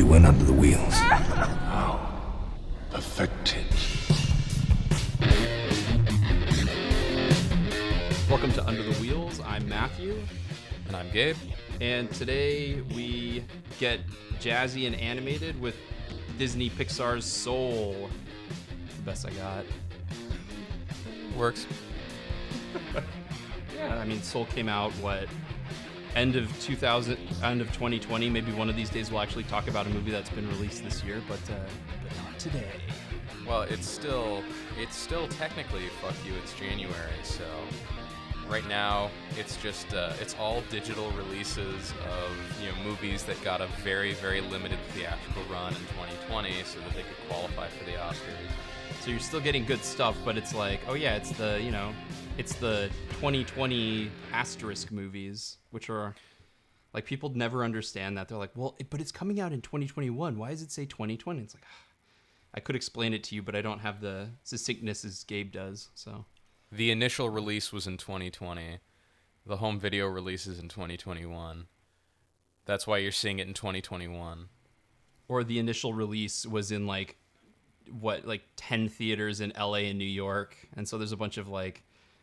went under the wheels. How perfected. Welcome to Under the Wheels. I'm Matthew. And I'm Gabe. And today we get jazzy and animated with Disney Pixar's Soul. The best I got. Works. Yeah, I mean, Soul came out, end of 2020. Maybe one of these days we'll actually talk about a movie that's been released this year, but not today. Well, it's still technically, fuck you, it's January, so right now it's just it's all digital releases of movies that got a very, very limited theatrical run in 2020 so that they could qualify for the Oscars. So you're still getting good stuff, but it's like, oh yeah, it's the 2020 asterisk movies, which are like, people never understand that. They're like, well, but it's coming out in 2021. Why does it say 2020? It's like, I could explain it to you, but I don't have the succinctness as Gabe does. So The initial release was in 2020. The home video release is in 2021. That's why you're seeing it in 2021. Or the initial release was in 10 theaters in LA and New York. And so there's a bunch of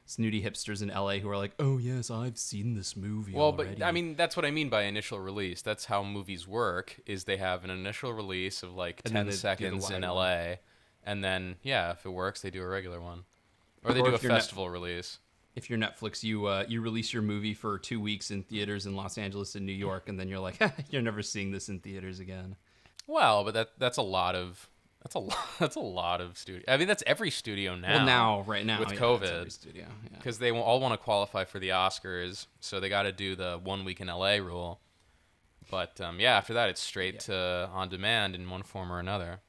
snooty hipsters in LA who are like, oh yes, I've seen this movie already. But I mean, that's what I mean by initial release. That's how movies work, is they have an initial release of 10 seconds in LA. And then, yeah, if it works, they do a regular one. Or they do a festival release. If you're Netflix, you release your movie for 2 weeks in theaters in Los Angeles and New York, and then you're like, you're never seeing this in theaters again. Well, but that's a lot of studio. I mean, that's every studio now. Well, right now with COVID, because they all want to qualify for the Oscars, so they got to do the 1 week in LA rule. But after that, it's straight to on demand in one form or another.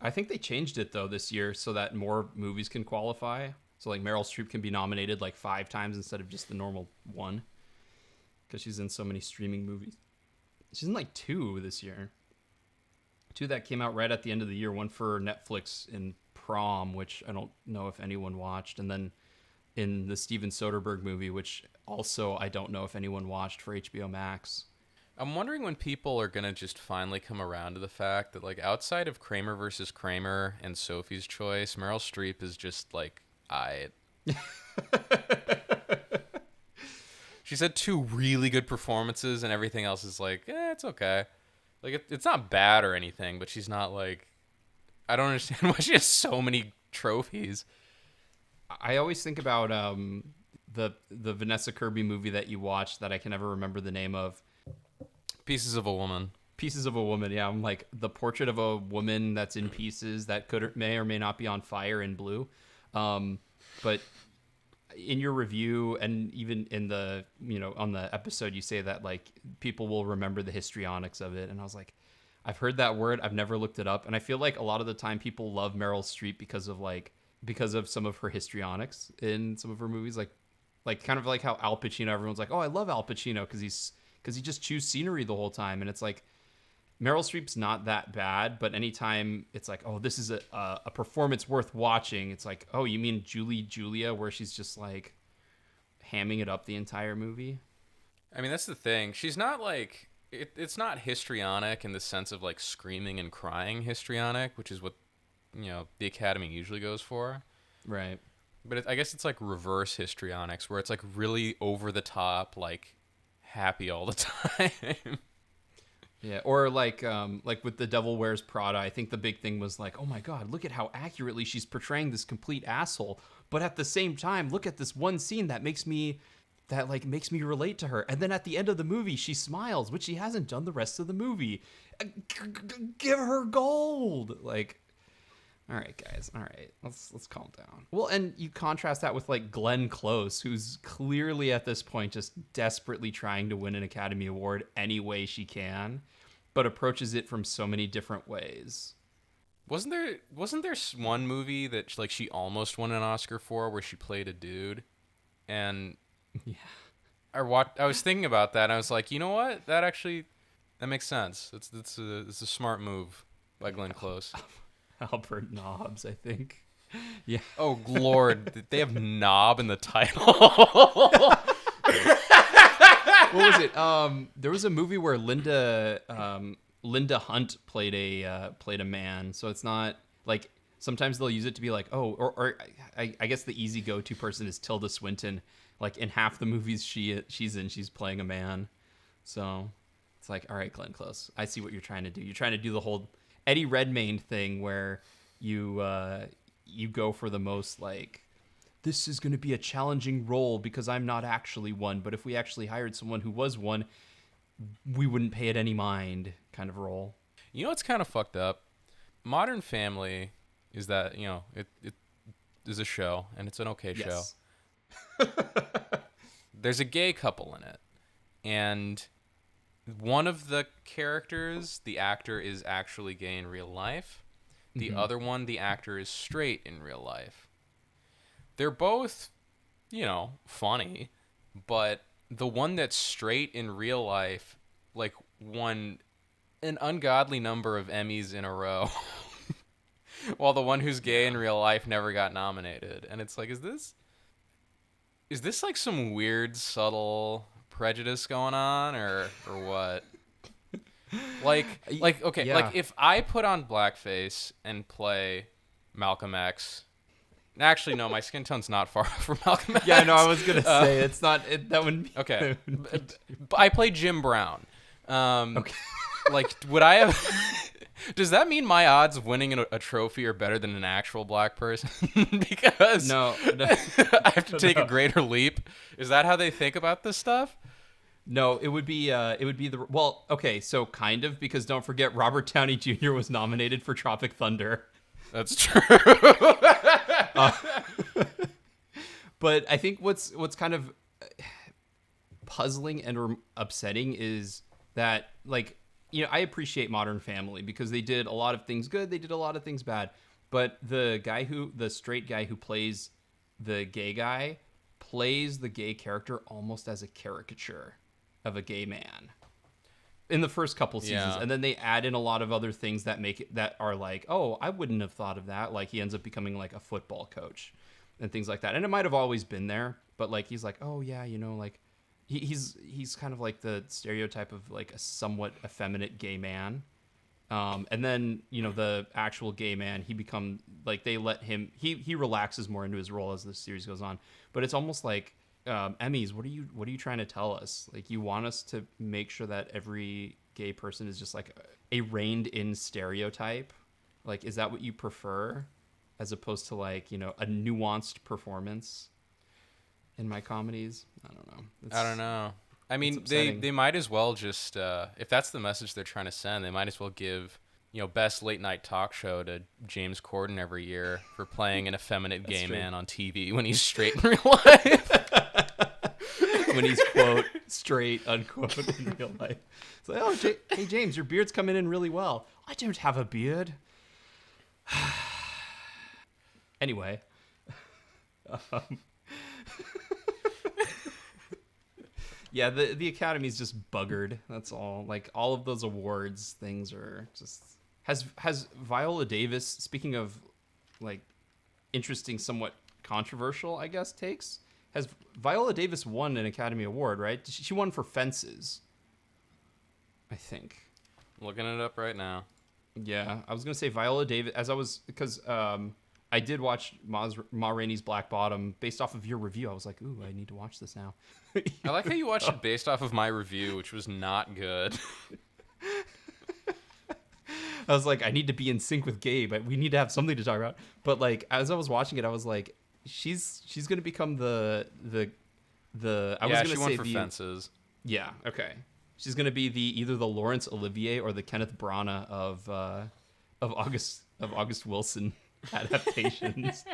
I think they changed it though this year so that more movies can qualify. So Meryl Streep can be nominated 5 times instead of just the normal one, because she's in so many streaming movies. She's in 2 this year. 2 that came out right at the end of the year. One for Netflix in Prom, which I don't know if anyone watched, and then in the Steven Soderbergh movie, which also I don't know if anyone watched, for HBO Max. I'm wondering when people are gonna just finally come around to the fact that outside of Kramer versus Kramer and Sophie's Choice, Meryl Streep is just She's had 2 really good performances, and everything else is it's okay. It's not bad or anything, but she's not I don't understand why she has so many trophies. I always think about the Vanessa Kirby movie that you watched that I can never remember the name of. Pieces of a Woman. Pieces of a Woman, yeah. I'm the portrait of a woman that's in pieces that may or may not be on fire in blue. But in your review, and even in the on the episode, you say that people will remember the histrionics of it, and I was like, I've heard that word, I've never looked it up, and I feel a lot of the time people love Meryl Streep because of some of her histrionics in some of her movies, kind of how Al Pacino, everyone's like, oh, I love Al Pacino because he just chews scenery the whole time, and it's Meryl Streep's not that bad, but anytime it's oh, this is a performance worth watching, it's oh, you mean Julia, where she's just hamming it up the entire movie? I mean, that's the thing. She's not it's not histrionic in the sense of screaming and crying histrionic, which is what the Academy usually goes for. Right. But I guess it's reverse histrionics, where it's really over the top, happy all the time. Yeah, or with The Devil Wears Prada, I think the big thing was oh my god, look at how accurately she's portraying this complete asshole. But at the same time, look at this one scene that makes me relate to her. And then at the end of the movie, she smiles, which she hasn't done the rest of the movie. Give her gold. All right, guys. All right, let's calm down. Well, and you contrast that with Glenn Close, who's clearly at this point just desperately trying to win an Academy Award any way she can, but approaches it from so many different ways. Wasn't there one movie that she almost won an Oscar for, where she played a dude? And yeah, I was thinking about that, and I was like, you know what? That makes sense. It's a smart move by Glenn Close. Albert Nobbs, I think. Yeah. Oh, Lord. They have knob in the title. What was it? There was a movie where Linda Linda Hunt played a man, so it's not like sometimes they'll use it to be like, oh, or I guess the easy go-to person is Tilda Swinton. Like in half the movies she's in, she's playing a man. So it's like, all right, Glenn Close, I see what you're trying to do. You're trying to do the whole Eddie Redmayne thing where you go for the most like, this is going to be a challenging role because I'm not actually one, but if we actually hired someone who was one, we wouldn't pay it any mind kind of role. You know what's kind of fucked up? Modern Family is that, it is a show, and it's an okay show. There's a gay couple in it, and one of the characters, the actor, is actually gay in real life. The other one, the actor, is straight in real life. They're both, funny, but the one that's straight in real life, like, won an ungodly number of Emmys in a row, while the one who's gay in real life never got nominated. And it's like, is this like some weird, subtle prejudice going on, or what? Like, okay, yeah. Like if I put on blackface and play Malcolm X. Actually, no, my skin tone's not far from Malcolm X. Yeah, no, I was gonna say it's not. That wouldn't be okay. I play Jim Brown. Okay. Like, would I have? Does that mean my odds of winning a trophy are better than an actual black person? Because no. I have to take a greater leap. Is that how they think about this stuff? No, it would be well, okay, so kind of, because don't forget Robert Downey Jr. was nominated for Tropic Thunder. That's true. But I think what's kind of puzzling and upsetting is that, like, I appreciate Modern Family because they did a lot of things good, they did a lot of things bad, but the straight guy who plays the gay guy plays the gay character almost as a caricature of a gay man in the first couple seasons. Yeah. And then they add in a lot of other things that make it, that are like, oh, I wouldn't have thought of that. Like he ends up becoming like a football coach and things like that. And it might have always been there, but like, he's like, oh yeah, like he's kind of like the stereotype of like a somewhat effeminate gay man. And then, the actual gay man, he become like, they let him, he relaxes more into his role as the series goes on, but it's almost like, Emmys, what are you trying to tell us? Like, you want us to make sure that every gay person is just like a reined in stereotype? Like, is that what you prefer as opposed to like, a nuanced performance in my comedies? I don't know. I don't know. I mean, they might as well just, if that's the message they're trying to send, they might as well give, best late night talk show to James Corden every year for playing an effeminate gay man on TV when he's straight in real life. When he's, quote, straight, unquote, in real life. It's like, oh, hey, James, your beard's coming in really well. I don't have a beard. Anyway. Yeah, the Academy's just buggered. That's all. Like, all of those awards things are just... Has Viola Davis, speaking of, like, interesting, somewhat controversial, I guess, takes... Has Viola Davis won an Academy Award, right? She won for Fences, I think. Looking it up right now. Yeah, I was going to say Viola Davis, because I did watch Ma Rainey's Black Bottom based off of your review. I was like, ooh, I need to watch this now. I like how you watched it based off of my review, which was not good. I was like, I need to be in sync with Gabe. We need to have something to talk about. But like, as I was watching it, I was like, she's gonna become the she won for Fences. Yeah, okay. She's gonna be either the Laurence Olivier or the Kenneth Branagh of August Wilson adaptations.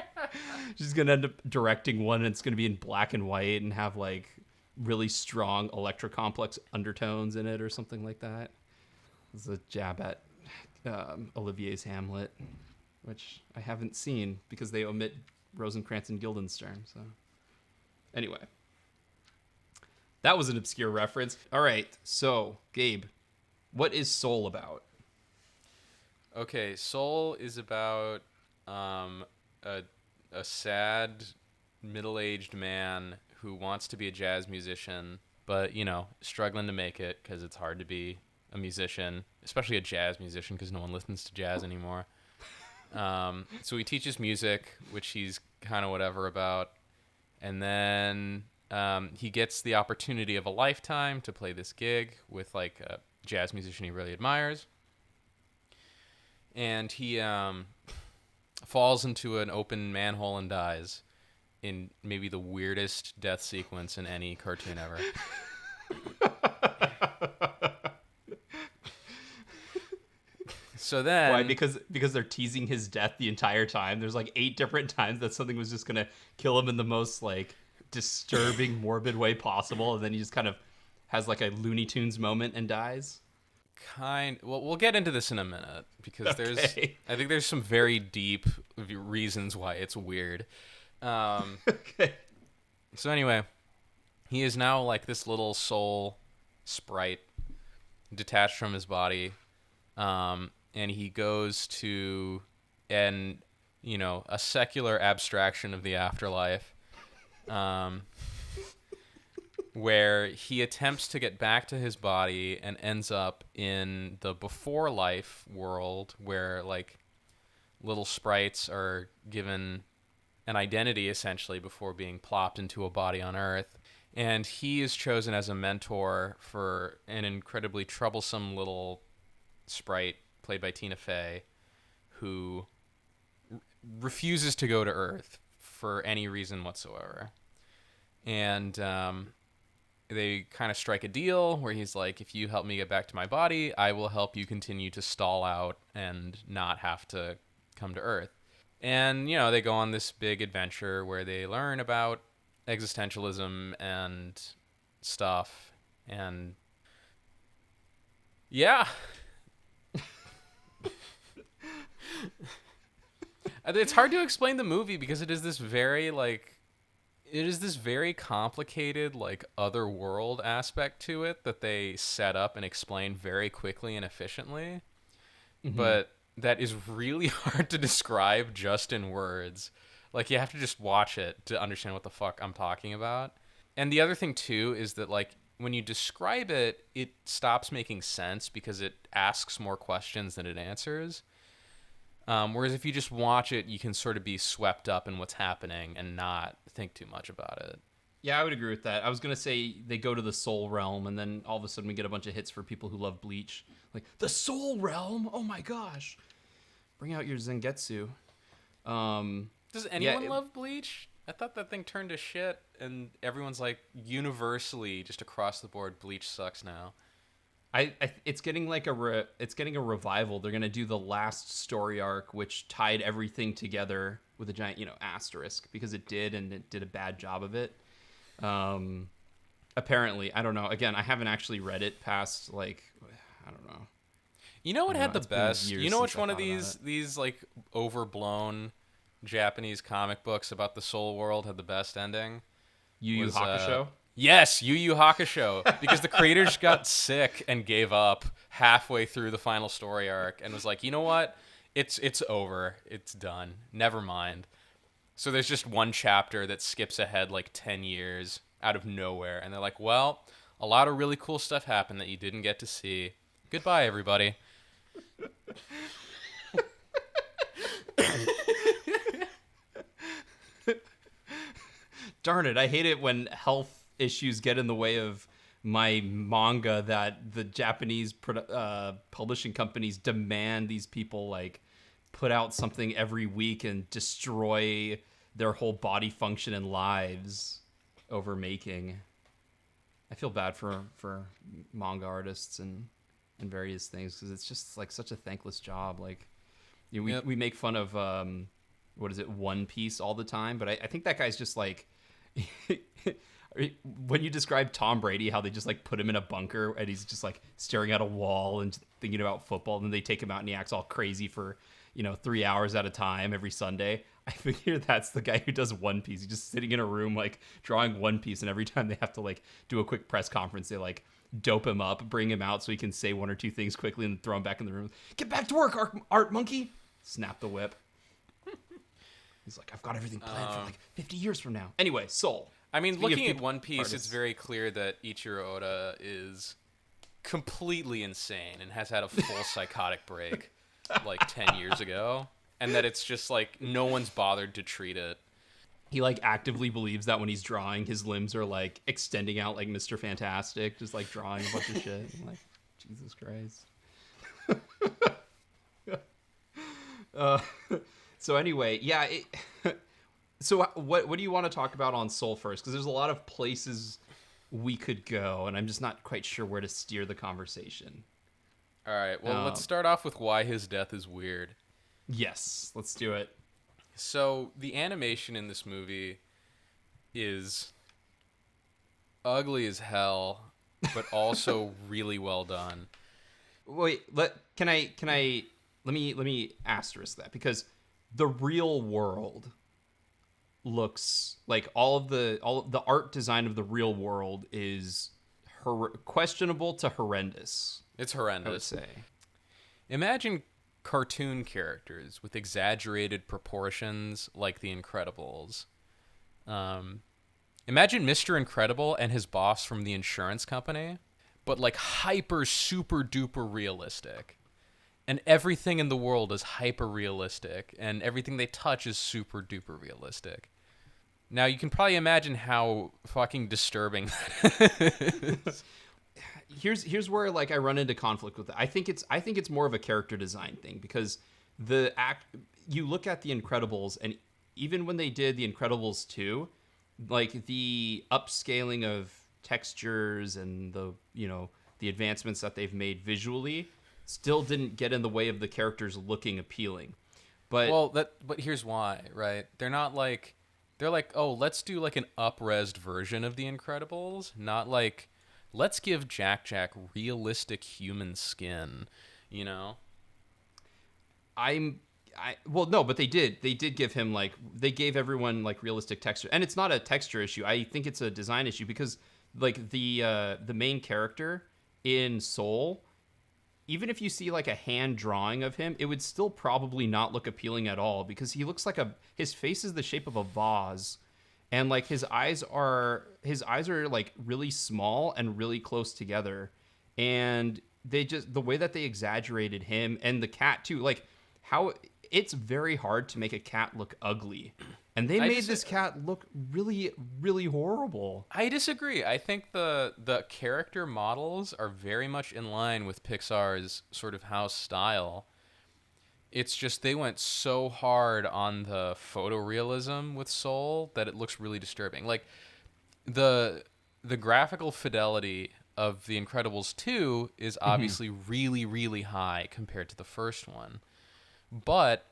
She's gonna end up directing one, and it's gonna be in black and white and have like really strong electrocomplex undertones in it or something like that. It's a jab at Olivier's Hamlet, which I haven't seen because they omit Rosencrantz and Guildenstern. So anyway, that was an obscure reference. All right, so Gabe, what is Soul about? Okay, Soul is about a sad middle-aged man who wants to be a jazz musician, but struggling to make it because it's hard to be a musician, especially a jazz musician, because no one listens to jazz anymore. So he teaches music, which he's kind of whatever about. And then he gets the opportunity of a lifetime to play this gig with like a jazz musician he really admires. And he falls into an open manhole and dies in maybe the weirdest death sequence in any cartoon ever. So then, why? Because they're teasing his death the entire time. There's like 8 different times that something was just gonna kill him in the most like disturbing, morbid way possible, and then he just kind of has like a Looney Tunes moment and dies. Well, we'll get into this in a minute because I think there's some very deep reasons why it's weird. Okay. So anyway, he is now like this little soul sprite detached from his body. And he goes to a secular abstraction of the afterlife, where he attempts to get back to his body and ends up in the before life world where like little sprites are given an identity essentially before being plopped into a body on Earth. And he is chosen as a mentor for an incredibly troublesome little sprite played by Tina Fey, who refuses to go to Earth for any reason whatsoever. And they kind of strike a deal where he's like, if you help me get back to my body, I will help you continue to stall out and not have to come to Earth. And, they go on this big adventure where they learn about existentialism and stuff. And yeah. It's hard to explain the movie because it is this very complicated like other world aspect to it that they set up and explain very quickly and efficiently. Mm-hmm. But that is really hard to describe just in words. Like you have to just watch it to understand what the fuck I'm talking about. And the other thing too is that like when you describe it, it stops making sense because it asks more questions than it answers. Whereas if you just watch it, you can sort of be swept up in what's happening and not think too much about it. Yeah, I would agree with that. I was going to say they go to the Soul Realm, and then all of a sudden we get a bunch of hits for people who love Bleach. Like, the Soul Realm? Oh my gosh. Bring out your Zangetsu. Does anyone love Bleach? I thought that thing turned to shit, and everyone's like, universally, just across the board, Bleach sucks now. It's getting like it's getting a revival. They're gonna do the last story arc, which tied everything together with a giant asterisk because it did, and it did a bad job of it. Apparently, I don't know. Again, I haven't actually read it past like I don't know. You know what had the best? You know which one of these like overblown Japanese comic books about the Soul World had the best ending? Yu Yu Hakusho. Yes, Yu Yu Hakusho, because the creators got sick and gave up halfway through the final story arc and was like, you know what? It's over. It's done. Never mind. So there's just one chapter that skips ahead like 10 years out of nowhere. And they're like, well, a lot of really cool stuff happened that you didn't get to see. Goodbye, everybody. Darn it. I hate it when health issues get in the way of my manga that the Japanese publishing companies demand these people like put out something every week and destroy their whole body function and lives over making. I feel bad for manga artists and various things because it's just like such a thankless job. Like we make fun of One Piece all the time, but I think that guy's just like when you describe Tom Brady, how they just like put him in a bunker and he's just like staring at a wall and thinking about football, and then they take him out and he acts all crazy for 3 hours at a time every Sunday. I figure that's the guy who does One Piece. He's just sitting in a room like drawing One Piece, and every time they have to like do a quick press conference, they like dope him up, bring him out so he can say one or two things quickly and throw him back in the room. Get back to work, art monkey. Snap the whip. He's like, I've got everything planned for like 50 years from now. Anyway, Soul. I mean, looking at One Piece, it's very clear that Ichiro Oda is completely insane and has had a full psychotic break like 10 years ago, and that it's just like no one's bothered to treat it. He like actively believes that when he's drawing, his limbs are like extending out like Mr. Fantastic, just like drawing a bunch of shit. I'm like, Jesus Christ. So anyway, yeah. So what do you want to talk about on Seoul first? Because there's a lot of places we could go, and I'm just not quite sure where to steer the conversation. All right, well, let's start off with why his death is weird. Yes, let's do it. So the animation in this movie is ugly as hell, but also really well done. Wait, let me asterisk that, because the real world looks like all of the art design of the real world is questionable to horrendous. It's horrendous. I would say. Imagine cartoon characters with exaggerated proportions like the Incredibles. Imagine Mr. Incredible and his boss from the insurance company, but like hyper super duper realistic. And everything in the world is hyper realistic, and everything they touch is super duper realistic. Now you can probably imagine how fucking disturbing that is. Here's where like I run into conflict with it. I think it's more of a character design thing, because you look at the Incredibles, and even when they did the Incredibles 2, like the upscaling of textures and the advancements that they've made visually still didn't get in the way of the characters looking appealing. But here's why, right? They're like, oh, let's do like an up-resed version of the Incredibles, not like, let's give Jack realistic human skin, you know? Well, no, but they did give him they gave everyone like realistic texture, and it's not a texture issue. I think it's a design issue, because like the main character in Seoul, even if you see like a hand drawing of him, it would still probably not look appealing at all, because he looks like his face is the shape of a vase, and like his eyes are like really small and really close together, and the way that they exaggerated him, and the cat too, like how it's very hard to make a cat look ugly. And they made this cat look really, really horrible. I disagree. I think the character models are very much in line with Pixar's sort of house style. It's just they went so hard on the photorealism with Soul that it looks really disturbing. Like the graphical fidelity of The Incredibles 2 is obviously really, really high compared to the first one. But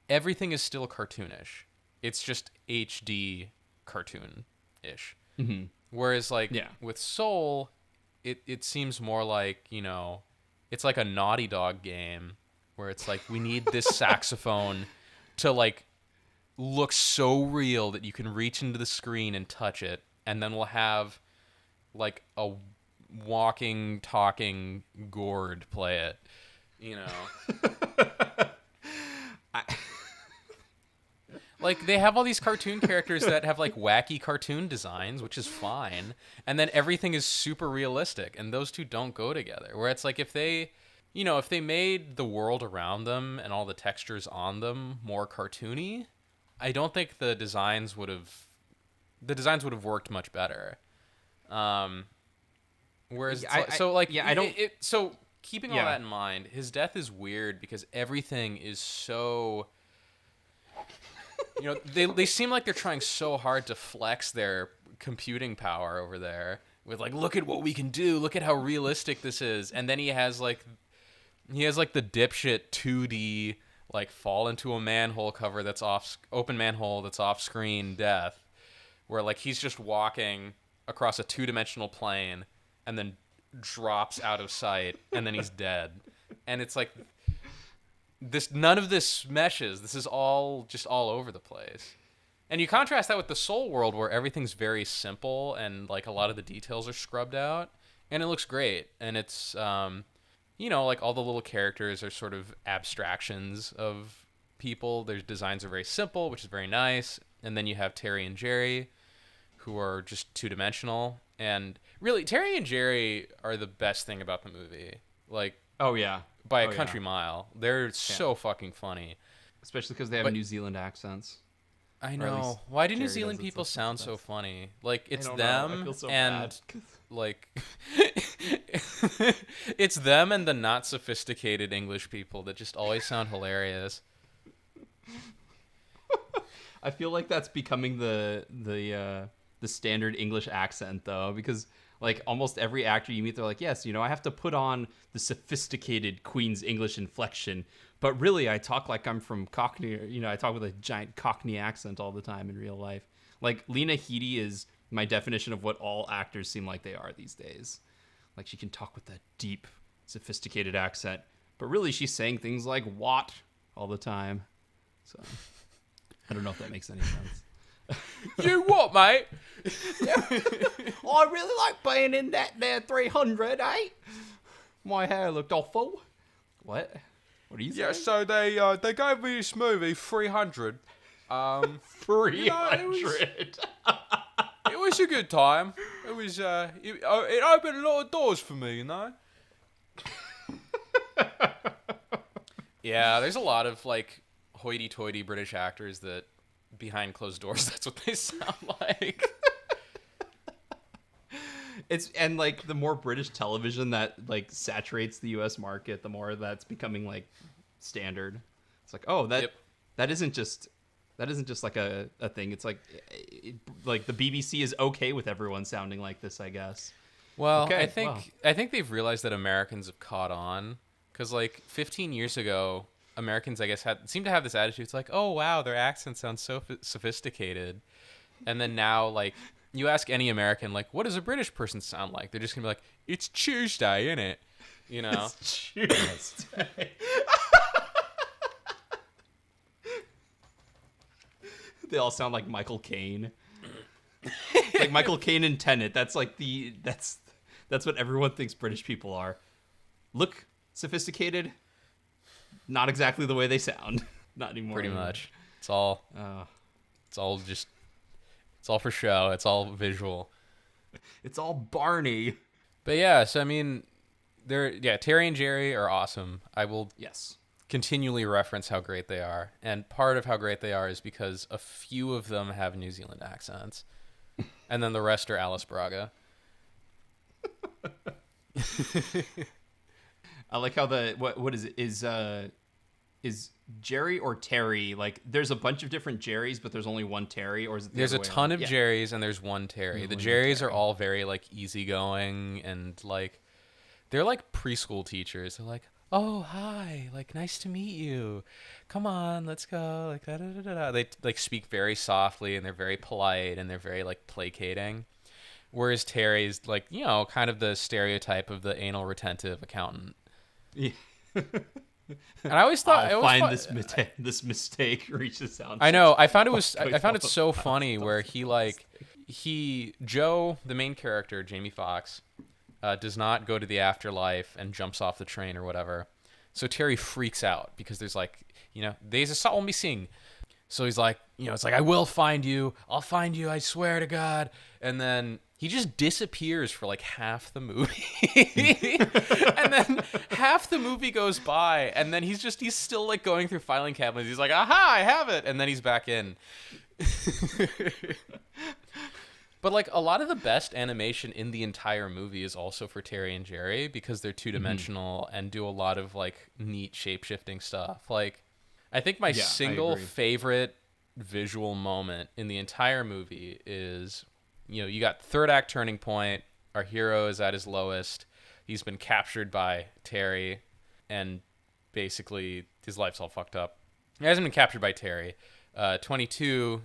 everything is still cartoonish. It's just HD cartoon-ish. Mm-hmm. Whereas, like, with Soul, it seems more like, it's like a Naughty Dog game where it's like, we need this saxophone to, like, look so real that you can reach into the screen and touch it, and then we'll have, like, a walking, talking gourd play it, Like, they have all these cartoon characters that have, like, wacky cartoon designs, which is fine. And then everything is super realistic. And those two don't go together. Where it's like, if they made the world around them and all the textures on them more cartoony, I don't think the designs would have worked much better. Whereas, so keeping all that in mind, his death is weird because everything is so... they seem like they're trying so hard to flex their computing power over there with like, look at what we can do, look at how realistic this is, and then he has the dipshit 2D like fall into a manhole cover that's open manhole that's off screen death, where like he's just walking across a 2-dimensional plane and then drops out of sight and then he's dead, and it's like. None of this meshes. This is all just all over the place. And you contrast that with the Soul world where everything's very simple and like a lot of the details are scrubbed out and it looks great. And it's, like all the little characters are sort of abstractions of people. Their designs are very simple, which is very nice. And then you have Terry and Jerry, who are just two-dimensional. And really, Terry and Jerry are the best thing about the movie. Like, Oh yeah, by a country mile. They're so fucking funny. especially because they have New Zealand accents. I Or at know. least Why do New Jerry Zealand does. people That's sound the so best. funny? Like, it's don't know. I them feel so and bad. like it's them and the not sophisticated English people that just always sound hilarious. I feel like that's becoming the standard English accent though, because like almost every actor you meet, they're like, yes, I have to put on the sophisticated Queen's English inflection, but really I talk like I'm from Cockney. I talk with a giant Cockney accent all the time in real life. Like Lena Headey is my definition of what all actors seem like they are these days. Like she can talk with that deep, sophisticated accent, but really she's saying things like "what" all the time. So I don't know if that makes any sense. You what, mate? I really like being in that there 300, eh? My hair looked awful. What? What are you saying? Yeah, so they gave me this movie 300. 300. It was a good time. It was it opened a lot of doors for me, Yeah, there's a lot of like hoity-toity British actors that behind closed doors that's what they sound like. And like the more British television that like saturates the US market, the more that's becoming like standard. It's like, oh, that isn't just like a thing. It's like like the BBC is okay with everyone sounding like this, I guess. Well, Okay, I think they've realized that Americans have caught on, because like 15 years ago, Americans, I guess, seemed to have this attitude. It's like, oh wow, their accent sounds so sophisticated, and then now like you ask any American, like, what does a British person sound like? They're just gonna be like, it's Tuesday, innit? It's Tuesday. They all sound like Michael Caine. Like Michael Caine in Tenet. That's like that's what everyone thinks British people are. Look sophisticated, not exactly the way they sound. Not anymore. Pretty much. It's all for show. It's all visual. It's all Barney. But yeah, so I mean, Terry and Jerry are awesome. I will continually reference how great they are, and part of how great they are is because a few of them have New Zealand accents, and then the rest are Alice Braga. I like how what is it is Jerry or Terry, like there's a bunch of different Jerrys but there's only one Terry, or is it there's a ton of Jerrys and there's one Terry. The Jerrys are all very like easygoing and like they're like preschool teachers. They're like, oh hi, like nice to meet you, come on, let's go, like da, da, da, da, da. They like speak very softly and they're very polite and they're very like placating. Whereas Terry's like, kind of the stereotype of the anal retentive accountant. Yeah. And I always thought this mistake reaches out. I know. I found it so funny where Joe, the main character, Jamie Foxx, does not go to the afterlife and jumps off the train or whatever. So Terry freaks out because there's like, there's a soul missing. So he's like, it's like, I will find you. I'll find you. I swear to God. And then he just disappears for like half the movie. And then half the movie goes by. And then he's still like going through filing cabinets. He's like, aha, I have it. And then he's back in. But like a lot of the best animation in the entire movie is also for Terry and Jerry because they're two-dimensional and do a lot of like neat shape-shifting stuff. Like I think my single favorite visual moment in the entire movie is, you got third act turning point. Our hero is at his lowest. He's been captured by Terry and basically his life's all fucked up. He hasn't been captured by Terry. 22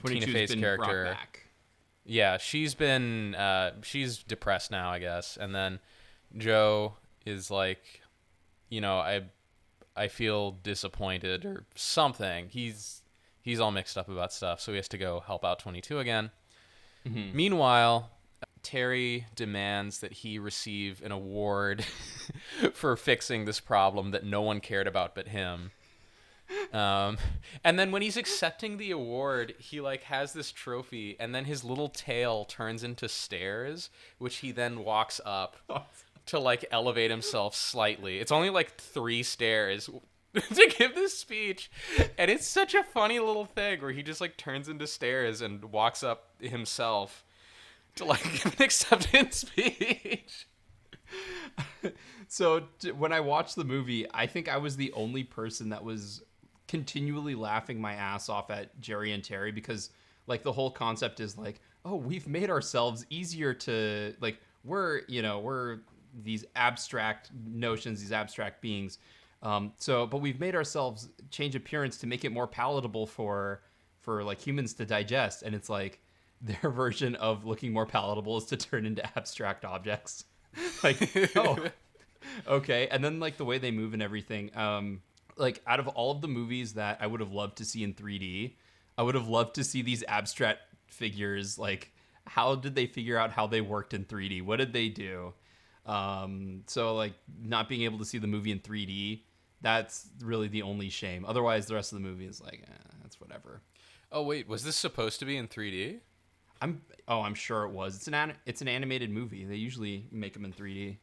Tina Fey's character. Brought back. Yeah, she's depressed now, I guess. And then Joe is like, I feel disappointed or something. He's all mixed up about stuff, so he has to go help out 22 again. Mm-hmm. Meanwhile, Terry demands that he receive an award for fixing this problem that no one cared about but him. And then when he's accepting the award, he like has this trophy, and then his little tail turns into stairs, which he then walks up to like elevate himself slightly. It's only like 3 stairs to give this speech, and it's such a funny little thing where he just like turns into stairs and walks up himself to like give an acceptance speech. So when I watched the movie, I think I was the only person that was continually laughing my ass off at Jerry and Terry, because like the whole concept is like, oh, we've made ourselves easier to like, we're these abstract notions, these abstract beings. But we've made ourselves change appearance to make it more palatable for like humans to digest. And it's like their version of looking more palatable is to turn into abstract objects. Like, oh, okay. And then like the way they move and everything. Like out of all of the movies that I would have loved to see in 3D, I would have loved to see these abstract figures. Like, how did they figure out how they worked in 3D? What did they do? So like not being able to see the movie in 3D, that's really the only shame. Otherwise, the rest of the movie is like, that's whatever. Oh wait, was this supposed to be in 3D? I'm sure it was. It's an animated movie. They usually make them in 3D.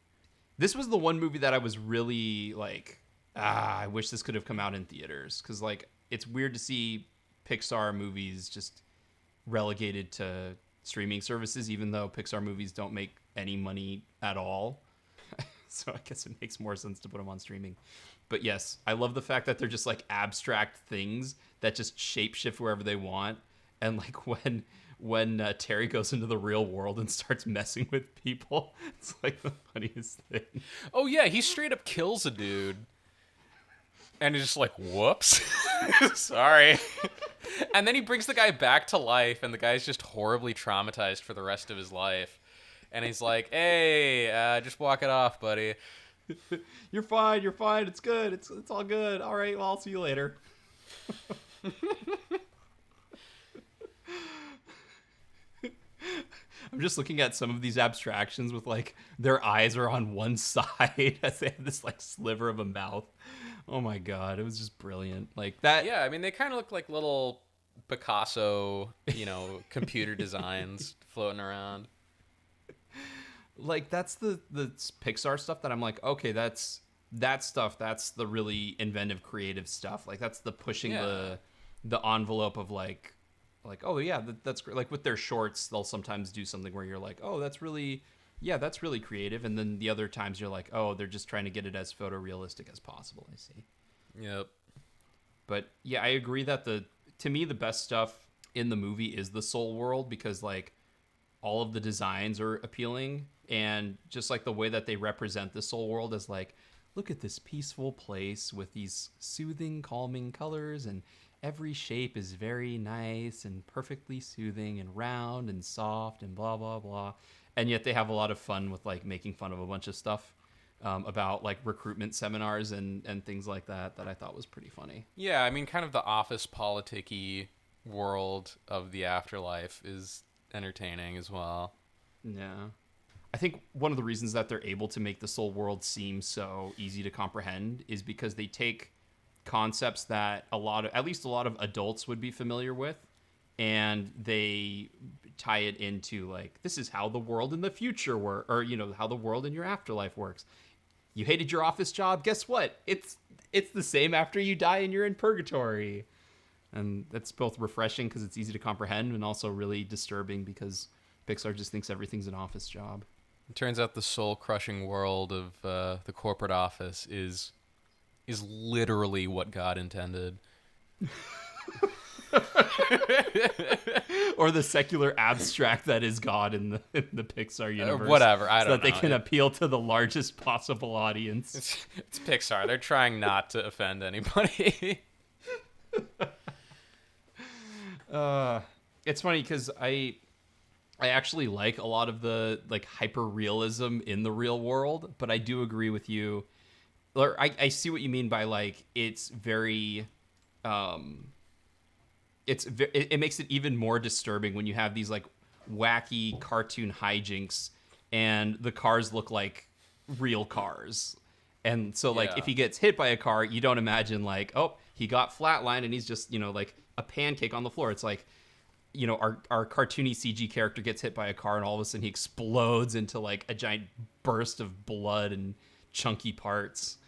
This was the one movie that I was really like, I wish this could have come out in theaters, because like it's weird to see Pixar movies just relegated to streaming services, even though Pixar movies don't make any money at all. So I guess it makes more sense to put them on streaming. But yes, I love the fact that they're just like abstract things that just shapeshift wherever they want. And like when Terry goes into the real world and starts messing with people, it's like the funniest thing. Oh yeah, he straight up kills a dude. And he's just like, whoops. Sorry. And then he brings the guy back to life, and the guy's just horribly traumatized for the rest of his life. And he's like, hey, just walk it off, buddy. You're fine, it's good, it's all good. All right, well, I'll see you later. I'm just looking at some of these abstractions with like their eyes are on one side as they have this like sliver of a mouth. Oh my god, it was just brilliant. Like that. Yeah, I mean, they kind of look like little Picasso, computer designs floating around. Like that's the Pixar stuff that I'm like, okay, that's stuff. That's the really inventive, creative stuff. Like that's the pushing the envelope of like, oh yeah, that's great. Like with their shorts, they'll sometimes do something where you're like, oh, that's really creative. And then the other times you're like, oh, they're just trying to get it as photorealistic as possible. I see. Yep. But yeah, I agree that to me, the best stuff in the movie is the Seoul world, because like all of the designs are appealing, and just like the way that they represent the Seoul world as like, look at this peaceful place with these soothing, calming colors, and every shape is very nice and perfectly soothing and round and soft and blah, blah, blah. And yet they have a lot of fun with like making fun of a bunch of stuff about like recruitment seminars and things like that I thought was pretty funny. Yeah, I mean, kind of the office politic-y world of the afterlife is entertaining as well. Yeah. I think one of the reasons that they're able to make the Seoul world seem so easy to comprehend is because they take concepts that at least a lot of adults would be familiar with, and they tie it into like, this is how the world in the future works, or how the world in your afterlife works. You hated your office job, guess what? It's the same after you die and you're in purgatory. And that's both refreshing because it's easy to comprehend, and also really disturbing because Pixar just thinks everything's an office job. It turns out the soul-crushing world of the corporate office is literally what God intended. Or the secular abstract that is God in the Pixar universe. Whatever, I don't know. So that they can appeal to the largest possible audience. It's Pixar. They're trying not to offend anybody. It's funny because I actually like a lot of the like hyper realism in the real world, but I do agree with you. Or I see what you mean by like it's very, it makes it even more disturbing when you have these like wacky cartoon hijinks and the cars look like real cars. And so like Yeah. if he gets hit by a car, you don't imagine like, oh, he got flatlined and he's just, like a pancake on the floor. It's like, our cartoony CG character gets hit by a car and all of a sudden he explodes into like a giant burst of blood and chunky parts.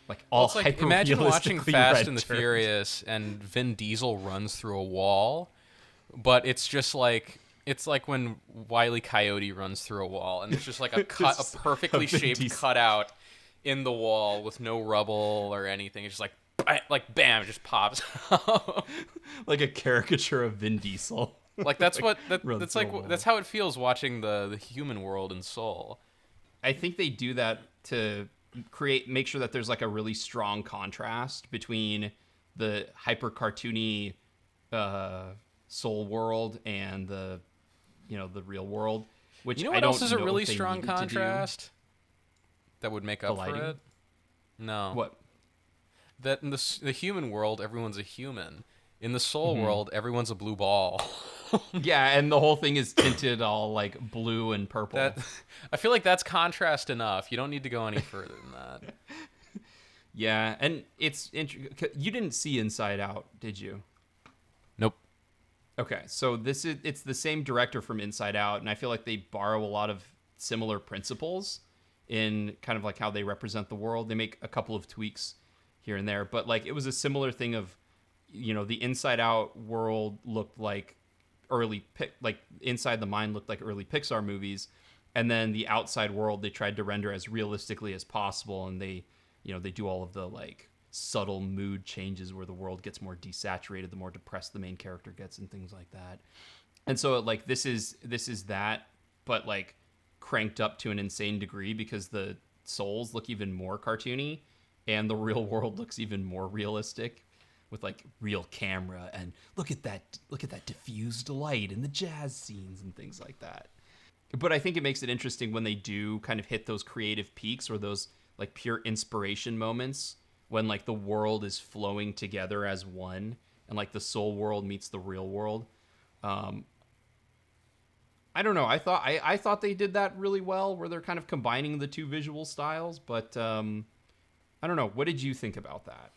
Like all It's like, imagine watching hyper-realistically Fast and the rendered. Furious and Vin Diesel runs through a wall, but it's just like it's like when Wile E. Coyote runs through a wall, and it's just like a perfectly Vin shaped Diesel. cutout in the wall with no rubble or anything. It's just like bam, it just pops. Like a caricature of Vin Diesel. Like that's what runs that's through a like wall. that's how it feels watching the human world in Seoul. I think they do that to make sure that there's like a really strong contrast between the hyper cartoony Soul world and the real world. Which You know I what don't else is a know really if they strong needed to do. contrast that would make up for lighting? it? No. What? That in the human world, everyone's a human. In the soul Mm-hmm. world, everyone's a blue ball. Yeah, and the whole thing is tinted all like blue and purple. I feel like that's contrast enough. You don't need to go any further than that. Yeah, and it's you didn't see Inside Out, did you? Nope. Okay, so it's the same director from Inside Out, and I feel like they borrow a lot of similar principles in kind of like how they represent the world. They make a couple of tweaks here and there, but like it was a similar thing of, the Inside Out world looked like like Inside the Mind looked like early Pixar movies, and then the outside world they tried to render as realistically as possible, and they do all of the like subtle mood changes where the world gets more desaturated the more depressed the main character gets and things like that. And so like this is that, but like cranked up to an insane degree because the souls look even more cartoony and the real world looks even more realistic with like real camera and look at that diffused light and the jazz scenes and things like that. But I think it makes it interesting when they do kind of hit those creative peaks or those like pure inspiration moments when like the world is flowing together as one and like the soul world meets the real world. I don't know. I thought they did that really well where they're kind of combining the two visual styles, but I don't know. What did you think about that?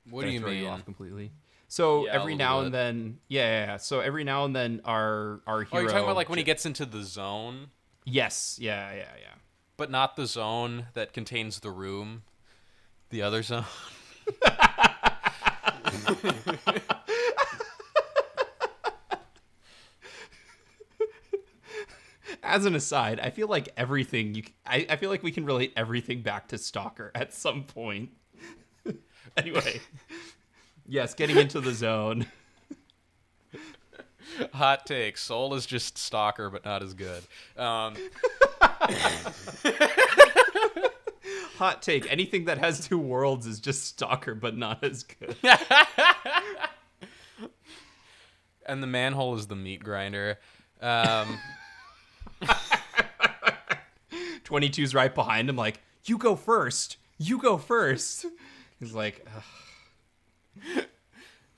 What Did do I you throw mean? off completely? So Yeah, a every little now bit. and then, yeah. So every now and then, our hero. Oh, you're talking about like when he gets into the zone, Yes, yeah. but not the zone that contains the room, the other zone. As an aside, I feel like everything I feel like we can relate everything back to Stalker at some point. Anyway, yes, getting into the zone. Hot take: Soul is just Stalker, but not as good. Hot take: anything that has two worlds is just Stalker, but not as good. And the manhole is the meat grinder. 22's right behind him, like, you go first. You go first. He's like,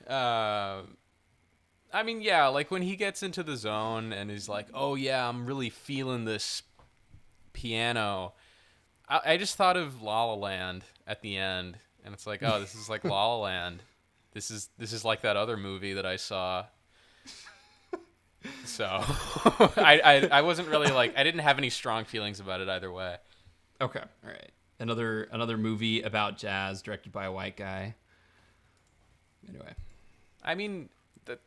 I mean, yeah, like when he gets into the zone and he's like, oh yeah, I'm really feeling this piano. I just thought of La La Land at the end, and it's like, oh, this is like La La Land. This is like that other movie that I saw. So I wasn't really like, I didn't have any strong feelings about it either way. okay, all right. Another movie about jazz directed by a white guy. Anyway. I mean, that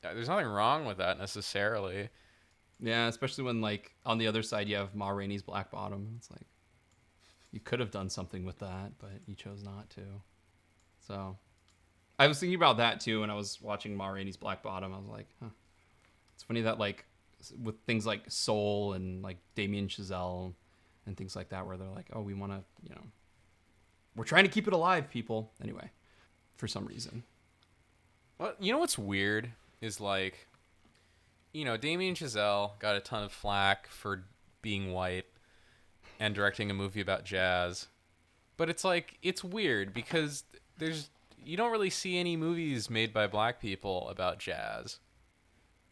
there's nothing wrong with that necessarily. Yeah, especially when, like, on the other side you have Ma Rainey's Black Bottom. It's like, you could have done something with that, but you chose not to. So, I was thinking about that, too, when I was watching Ma Rainey's Black Bottom. I was like, huh. It's funny that, like, with things like Soul and, like, Damien Chazelle and things like that, where they're like, oh, we want to, we're trying to keep it alive, people. Anyway, for some reason. Well, you know what's weird is like, Damien Chazelle got a ton of flack for being white and directing a movie about jazz. But it's like, it's weird because you don't really see any movies made by black people about jazz.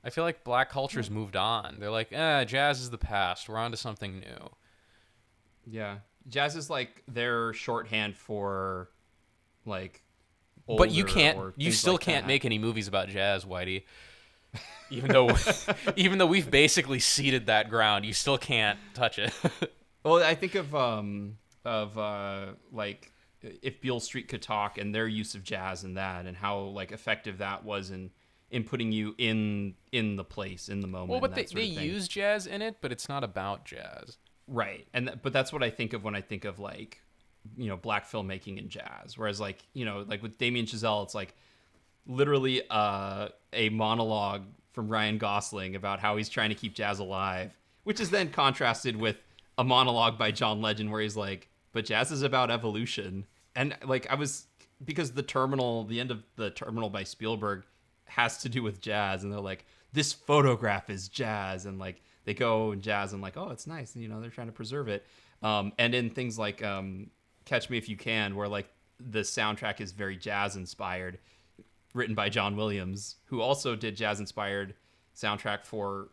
I feel like black culture's moved on. They're like, jazz is the past. We're on to something new. Yeah. Jazz is like their shorthand for like But you things still like can't that. make any movies about jazz, Whitey. Even though even though we've basically ceded that ground, you still can't touch it. Well, I think of like if Beale Street Could Talk and their use of jazz in that, and how like effective that was in putting you in the place, in the moment. Well, but and that they sort of thing. use jazz in it, but it's not about jazz. Right. But that's what I think of when I think of like, black filmmaking and jazz. Whereas like, like with Damien Chazelle, it's like literally a monologue from Ryan Gosling about how he's trying to keep jazz alive, which is then contrasted with a monologue by John Legend where he's like, but jazz is about evolution. And like because the end of The Terminal by Spielberg has to do with jazz, and they're like, this photograph is jazz, and like they go and jazz and like, oh, it's nice, and they're trying to preserve it. And in things like Catch Me If You Can, where like the soundtrack is very jazz inspired, written by John Williams, who also did jazz inspired soundtrack for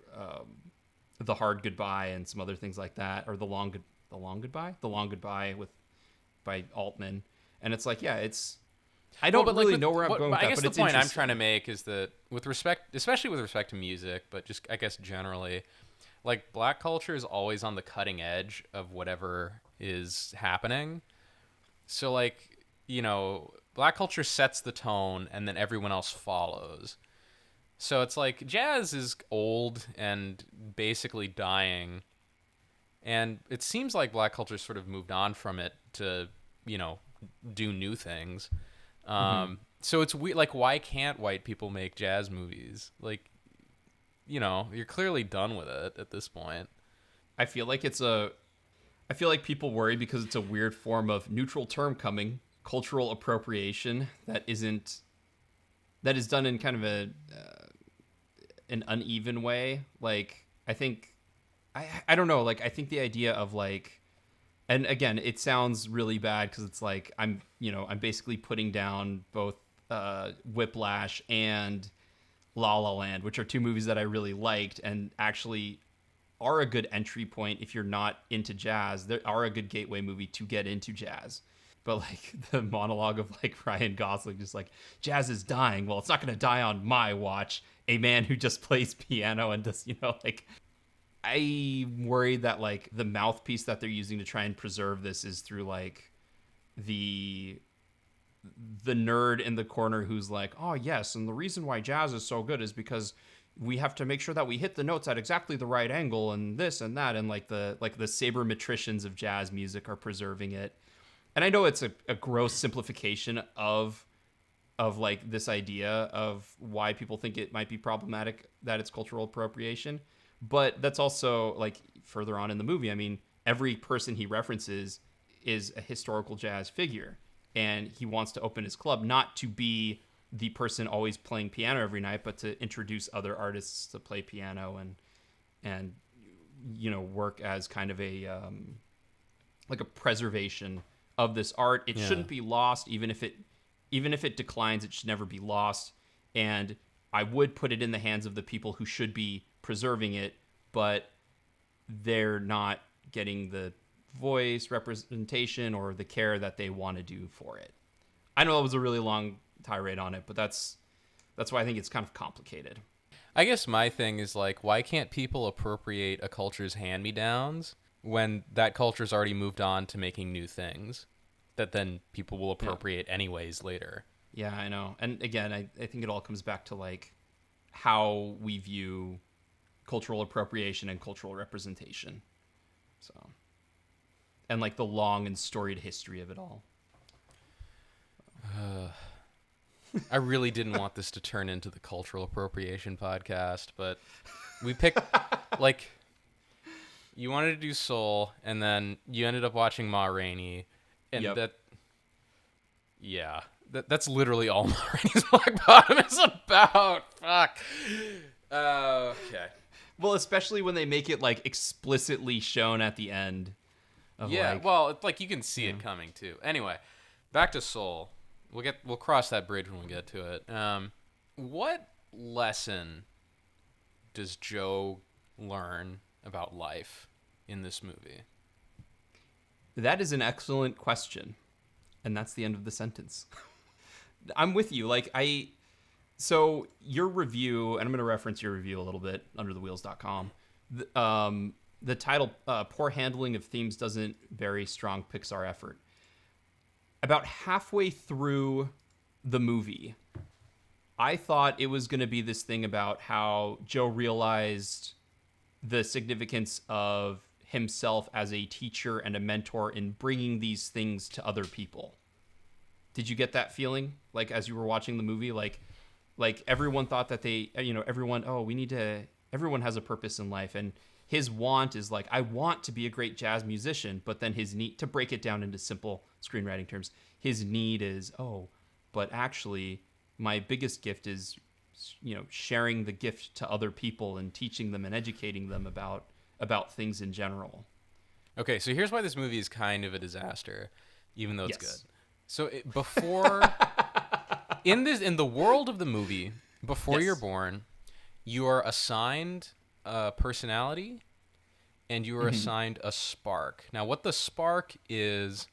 The Hard Goodbye and some other things like that, or The Long Goodbye by Altman. And it's like, yeah, I don't really know where I'm going with that, I guess but the it's point I'm interesting. trying to make is that especially with respect to music, but just I guess generally, like black culture is always on the cutting edge of whatever is happening. So like, black culture sets the tone and then everyone else follows. So it's like jazz is old and basically dying. And it seems like black culture sort of moved on from it to, do new things. So it's weird. Like, why can't white people make jazz movies? Like, you're clearly done with it at this point. I feel like people worry because it's a weird form of neutral term coming, cultural appropriation that is done in kind of an uneven way. Like, I think, I don't know. Like, I think the idea of like, and again, it sounds really bad because it's like I'm basically putting down both Whiplash and La La Land, which are two movies that I really liked and actually are a good entry point if you're not into jazz. They are a good gateway movie to get into jazz. But like the monologue of like Ryan Gosling, just like, jazz is dying. Well, it's not going to die on my watch. A man who just plays piano and does, like, I'm worried that like the mouthpiece that they're using to try and preserve this is through like the nerd in the corner who's like, oh yes, and the reason why jazz is so good is because we have to make sure that we hit the notes at exactly the right angle and this and that, and like the sabermetricians of jazz music are preserving it. And I know it's a gross simplification of like this idea of why people think it might be problematic that it's cultural appropriation, but that's also like further on in the movie. I mean, every person he references is a historical jazz figure, and he wants to open his club not to be the person always playing piano every night, but to introduce other artists to play piano and work as kind of a like a preservation of this art. It shouldn't be lost, even if it declines. It should never be lost. And I would put it in the hands of the people who should be preserving it, but they're not getting the voice representation or the care that they want to do for it. I know that was a really long tirade on it, but that's why I think it's kind of complicated. I guess my thing is like, why can't people appropriate a culture's hand-me-downs when that culture's already moved on to making new things that then people will appropriate anyways later? Yeah, I know. And again, I think it all comes back to like how we view cultural appropriation and cultural representation. So, and like the long and storied history of it all. I really didn't want this to turn into the cultural appropriation podcast, but we picked like you wanted to do Seoul, and then you ended up watching Ma Rainey, and that's literally all Ma Rainey's Black Bottom is about. Fuck. Okay. Well, especially when they make it like explicitly shown at the end. Well, it's like you can see it coming too. Anyway, back to Seoul. We'll cross that bridge when we get to it. What lesson does Joe learn about life in this movie? That is an excellent question. And that's the end of the sentence. I'm with you. So your review, and I'm going to reference your review a little bit, underthewheels.com. The title, Poor Handling of Themes Doesn't Very Strong Pixar Effort. About halfway through the movie, I thought it was going to be this thing about how Joe realized the significance of himself as a teacher and a mentor in bringing these things to other people. Did you get that feeling? Like, as you were watching the movie, like everyone thought that everyone has a purpose in life. And his want is like, I want to be a great jazz musician, but then his need, to break it down into simple screenwriting terms, his need is, but actually my biggest gift is, sharing the gift to other people and teaching them and educating them about things in general. Okay, so here's why this movie is kind of a disaster, even though it's good. So in the world of the movie, before you're born, you are assigned a personality and you are assigned a spark. Now, what the spark is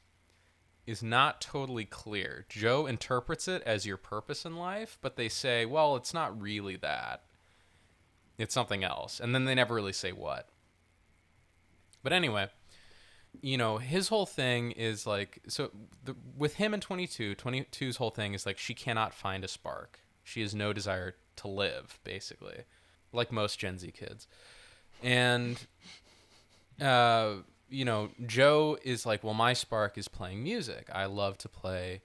not totally clear. Joe interprets it as your purpose in life, but they say, well, it's not really that. It's something else. And then they never really say what. But anyway, his whole thing is like, with him and 22's whole thing is like, she cannot find a spark. She has no desire to live, basically, like most Gen Z kids. And, Joe is like, well, my spark is playing music. I love to play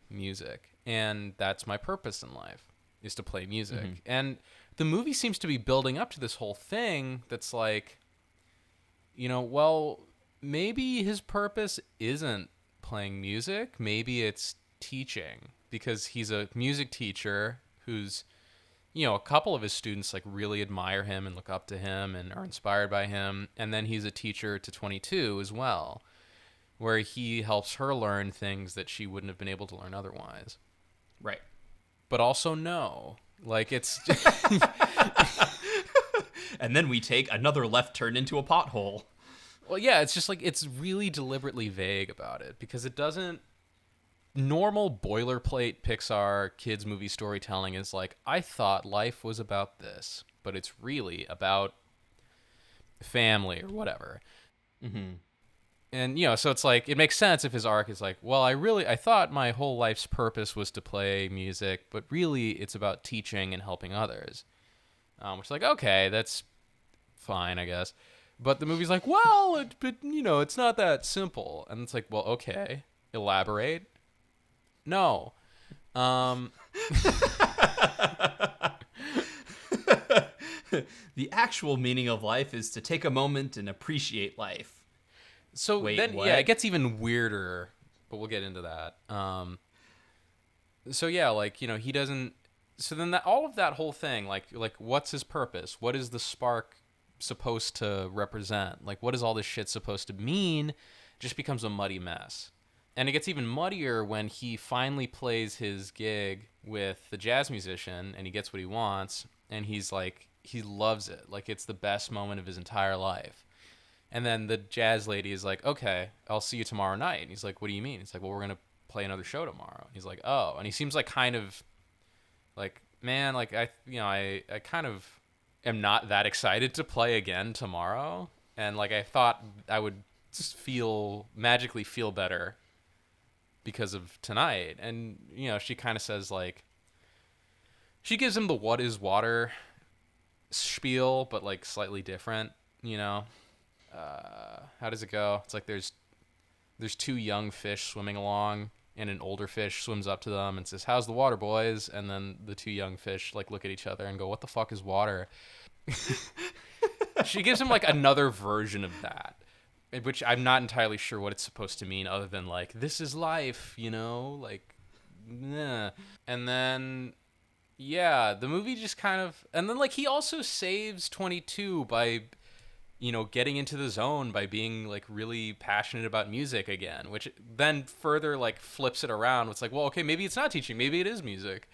music. And that's my purpose in life, is to play music. Mm-hmm. And the movie seems to be building up to this whole thing that's like, well, maybe his purpose isn't playing music. Maybe it's teaching, because he's a music teacher who's, a couple of his students like really admire him and look up to him and are inspired by him. And then he's a teacher to 22 as well, where he helps her learn things that she wouldn't have been able to learn otherwise. Right. But also no, like it's and then we take another left turn into a pothole. Well, yeah, it's just like, it's really deliberately vague about it, because it doesn't... Normal boilerplate Pixar kids movie storytelling is like, I thought life was about this, but it's really about family or whatever. Mm-hmm. And, so it's like, it makes sense if his arc is like, well, I thought my whole life's purpose was to play music, but really it's about teaching and helping others. Which is like, okay, that's fine, I guess. But the movie's like, well, it's not that simple. And it's like, well, okay, elaborate. No. The actual meaning of life is to take a moment and appreciate life. So wait, then, what? yeah, it gets even weirder, but we'll get into that. So yeah, like, he doesn't... So then all of that whole thing, like what's his purpose? What is the spark supposed to represent? Like, what is all this shit supposed to mean? Just becomes a muddy mess. And it gets even muddier when he finally plays his gig with the jazz musician and he gets what he wants, and he's like, he loves it. Like, it's the best moment of his entire life. And then the jazz lady is like, okay, I'll see you tomorrow night. And he's like, what do you mean? It's like, well, we're going to play another show tomorrow. And he's like, oh. And he seems like kind of like, man, like, I kind of am not that excited to play again tomorrow. And like, I thought I would just magically feel better because of tonight. And, she kind of says, like, she gives him the what is water spiel, but like slightly different, how does it go? It's like there's two young fish swimming along, and an older fish swims up to them and says, how's the water, boys? And then the two young fish like look at each other and go, what the fuck is water? She gives him like another version of that, which I'm not entirely sure what it's supposed to mean, other than like, this is life, like, nah. And then, yeah, the movie just kind of, and then like he also saves 22 by, getting into the zone by being like really passionate about music again, which then further like flips it around. It's like, well, okay, maybe it's not teaching, maybe it is music.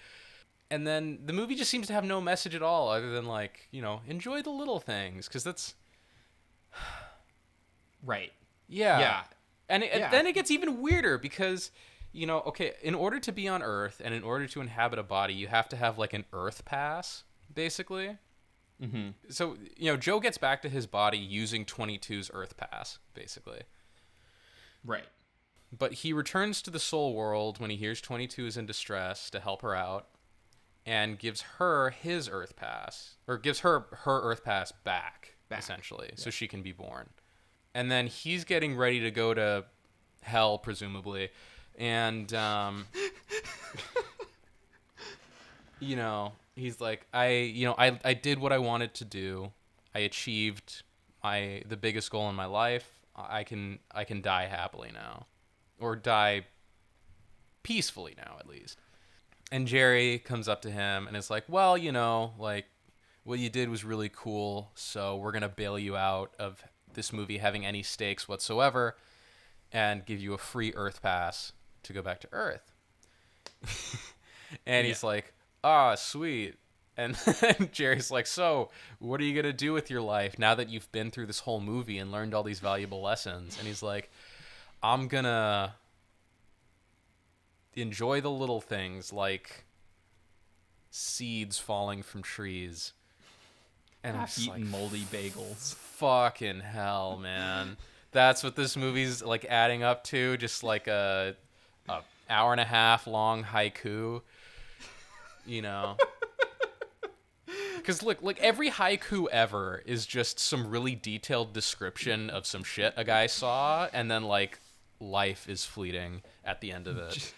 And then the movie just seems to have no message at all, other than like, enjoy the little things, because that's right. Yeah. And then it gets even weirder because, okay, in order to be on Earth and in order to inhabit a body, you have to have like an Earth pass, basically. Mm-hmm. So, Joe gets back to his body using 22's Earth pass, basically. Right. But he returns to the Soul world when he hears 22 is in distress to help her out and gives her his Earth pass, or gives her Earth pass back. Essentially, so she can be born. And then he's getting ready to go to hell, presumably. And, he's like, I did what I wanted to do. I achieved the biggest goal in my life. I can die happily now. Or die peacefully now, at least. And Jerry comes up to him and is like, well, what you did was really cool, so we're going to bail you out of this movie having any stakes whatsoever and give you a free Earth pass to go back to Earth. And he's like, sweet. And then Jerry's like, so what are you going to do with your life now that you've been through this whole movie and learned all these valuable lessons? And he's like, I'm going to enjoy the little things like seeds falling from trees. And I'm eating moldy bagels. Fucking hell, man. That's what this movie's like adding up to, just like a hour and a half long haiku. Because look, every haiku ever is just some really detailed description of some shit a guy saw, and then like life is fleeting at the end of it.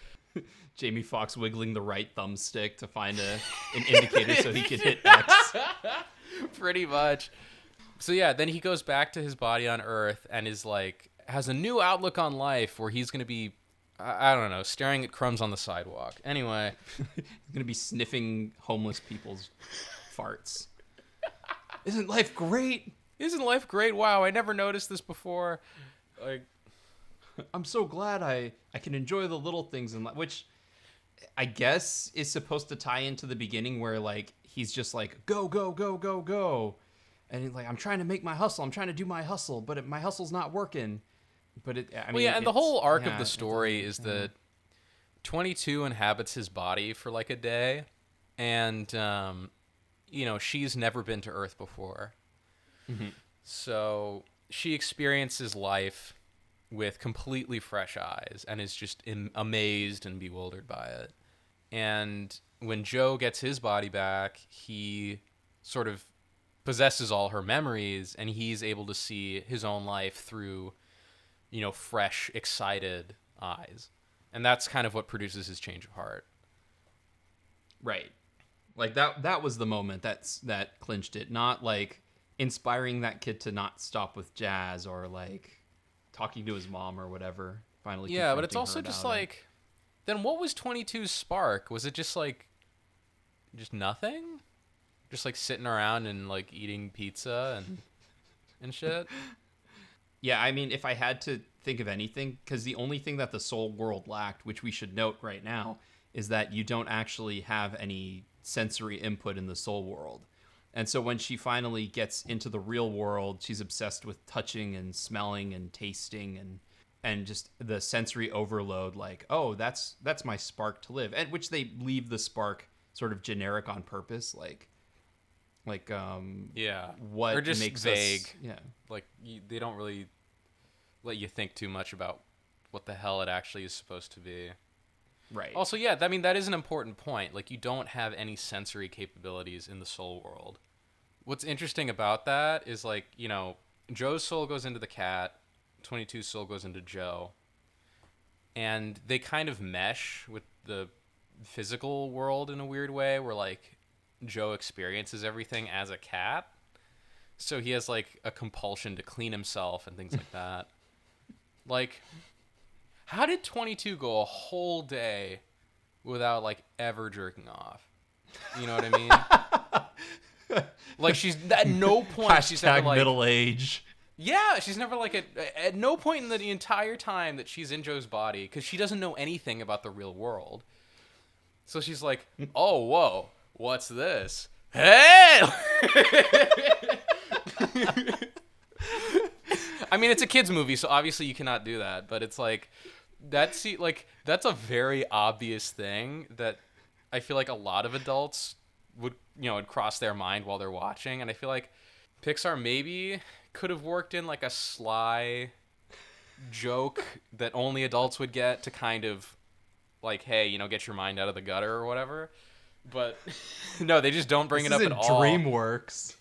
Jamie Foxx wiggling the right thumbstick to find an indicator so he can hit X. Pretty much. So yeah, then he goes back to his body on Earth and is like, has a new outlook on life where he's going to be, I don't know, staring at crumbs on the sidewalk. Anyway. He's going to be sniffing homeless people's farts. Isn't life great? Isn't life great? Wow, I never noticed this before. Like, I'm so glad I can enjoy the little things in life, which I guess is supposed to tie into the beginning where like he's just like go go go go go, and he's like, I'm trying to make my hustle, I'm trying to do my hustle, but my hustle's not working. But and the whole arc of the story is that 22 inhabits his body for like a day, and she's never been to Earth before, so she experiences life with completely fresh eyes and is just amazed and bewildered by it. And when Joe gets his body back, he sort of possesses all her memories, and he's able to see his own life through, fresh, excited eyes. And that's kind of what produces his change of heart. Right. Like that was the moment that clinched it. Not like inspiring that kid to not stop with jazz or like talking to his mom or whatever. Finally, yeah, but it's also just like, then what was 22's spark? Was it just like, just nothing? Just like sitting around and like eating pizza and shit? Yeah, I mean, if I had to think of anything, because the only thing that the Soul world lacked, which we should note right now, is that you don't actually have any sensory input in the Soul world. And so when she finally gets into the real world, she's obsessed with touching and smelling and tasting and just the sensory overload, like, oh, that's my spark to live. And which they leave the spark sort of generic on purpose, like what or just makes vague. us, yeah. Like they don't really let you think too much about what the hell it actually is supposed to be. Right. Also, yeah, I mean, that is an important point. Like, you don't have any sensory capabilities in the Soul world. What's interesting about that is, like, Joe's soul goes into the cat, 22's soul goes into Joe, and they kind of mesh with the physical world in a weird way where, like, Joe experiences everything as a cat. So he has, like, a compulsion to clean himself and things like that. Like, how did 22 go a whole day without, like, ever jerking off? You know what I mean? Like, she's at no point she's ever like middle age. Yeah, she's never like at no point in the entire time that she's in Joe's body, because she doesn't know anything about the real world. So she's like, "Oh, whoa, what's this? Hey!" I mean, it's a kids movie, so obviously you cannot do that. But it's like that's a very obvious thing that I feel like a lot of adults would cross their mind while they're watching, and I feel like Pixar maybe could have worked in like a sly joke that only adults would get to kind of like, hey, get your mind out of the gutter or whatever. But no, they just don't bring it up at all. DreamWorks.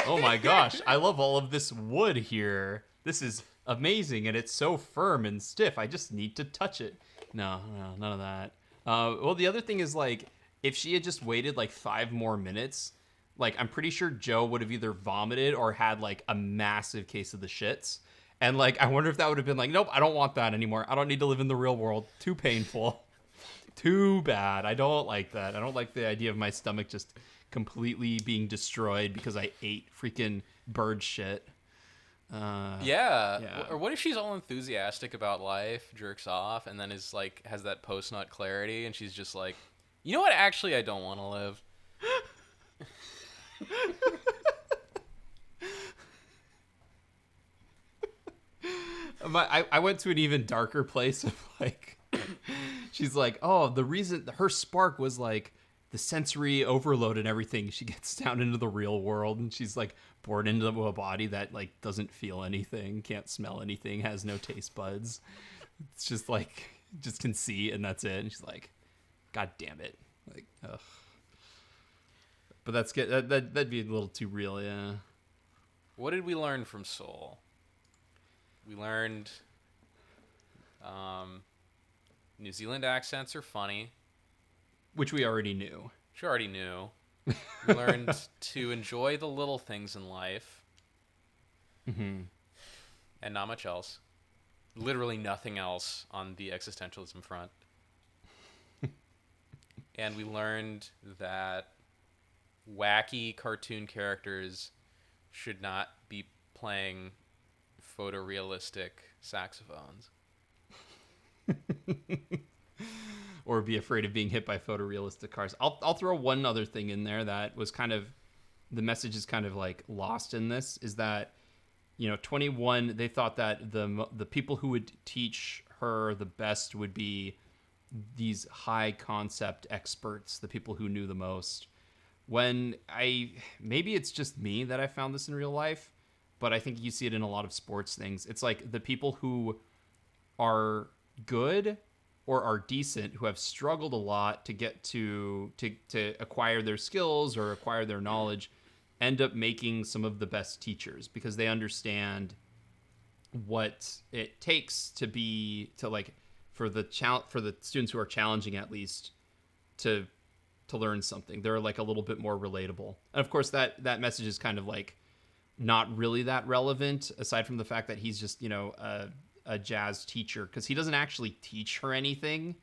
Oh my gosh, I love all of this wood here. This is amazing, and it's so firm and stiff. I just need to touch it. No, none of that. Well, the other thing is, like, if she had just waited like 5 more minutes, like, I'm pretty sure Joe would have either vomited or had like a massive case of the shits. And like, I wonder if that would have been like, nope, I don't want that anymore. I don't need to live in the real world. Too painful. Too bad. I don't like that. I don't like the idea of my stomach just completely being destroyed because I ate freaking bird shit. Yeah. Or what if she's all enthusiastic about life, jerks off, and then is like has that post-nut clarity, and she's just like, you know what? Actually, I don't want to live. I went to an even darker place of like, she's like, oh, the reason her spark was like the sensory overload and everything. She gets down into the real world and she's like born into a body that like doesn't feel anything, can't smell anything, has no taste buds. It's just like, just can see and that's it. And she's like, God damn it. Like, ugh. But that's good. That'd be a little too real, yeah. What did we learn from Seoul? We learned New Zealand accents are funny. Which we already knew. Which we already knew. We learned to enjoy the little things in life. Mm-hmm. And not much else. Literally nothing else on the existentialism front. And we learned that wacky cartoon characters should not be playing photorealistic saxophones. Or be afraid of being hit by photorealistic cars. I'll throw one other thing in there that was kind of, the message is kind of like lost in this, is that, 21, they thought that the people who would teach her the best would be these high concept experts, the people who knew the most. When maybe it's just me that I found this in real life, but I think you see it in a lot of sports things. It's like the people who are good or are decent, who have struggled a lot to get to acquire their skills or acquire their knowledge, end up making some of the best teachers because they understand what it takes for the students who are challenging, at least, to learn something. They're like a little bit more relatable. And of course that message is kind of like not really that relevant, aside from the fact that he's just, a jazz teacher, because he doesn't actually teach her anything.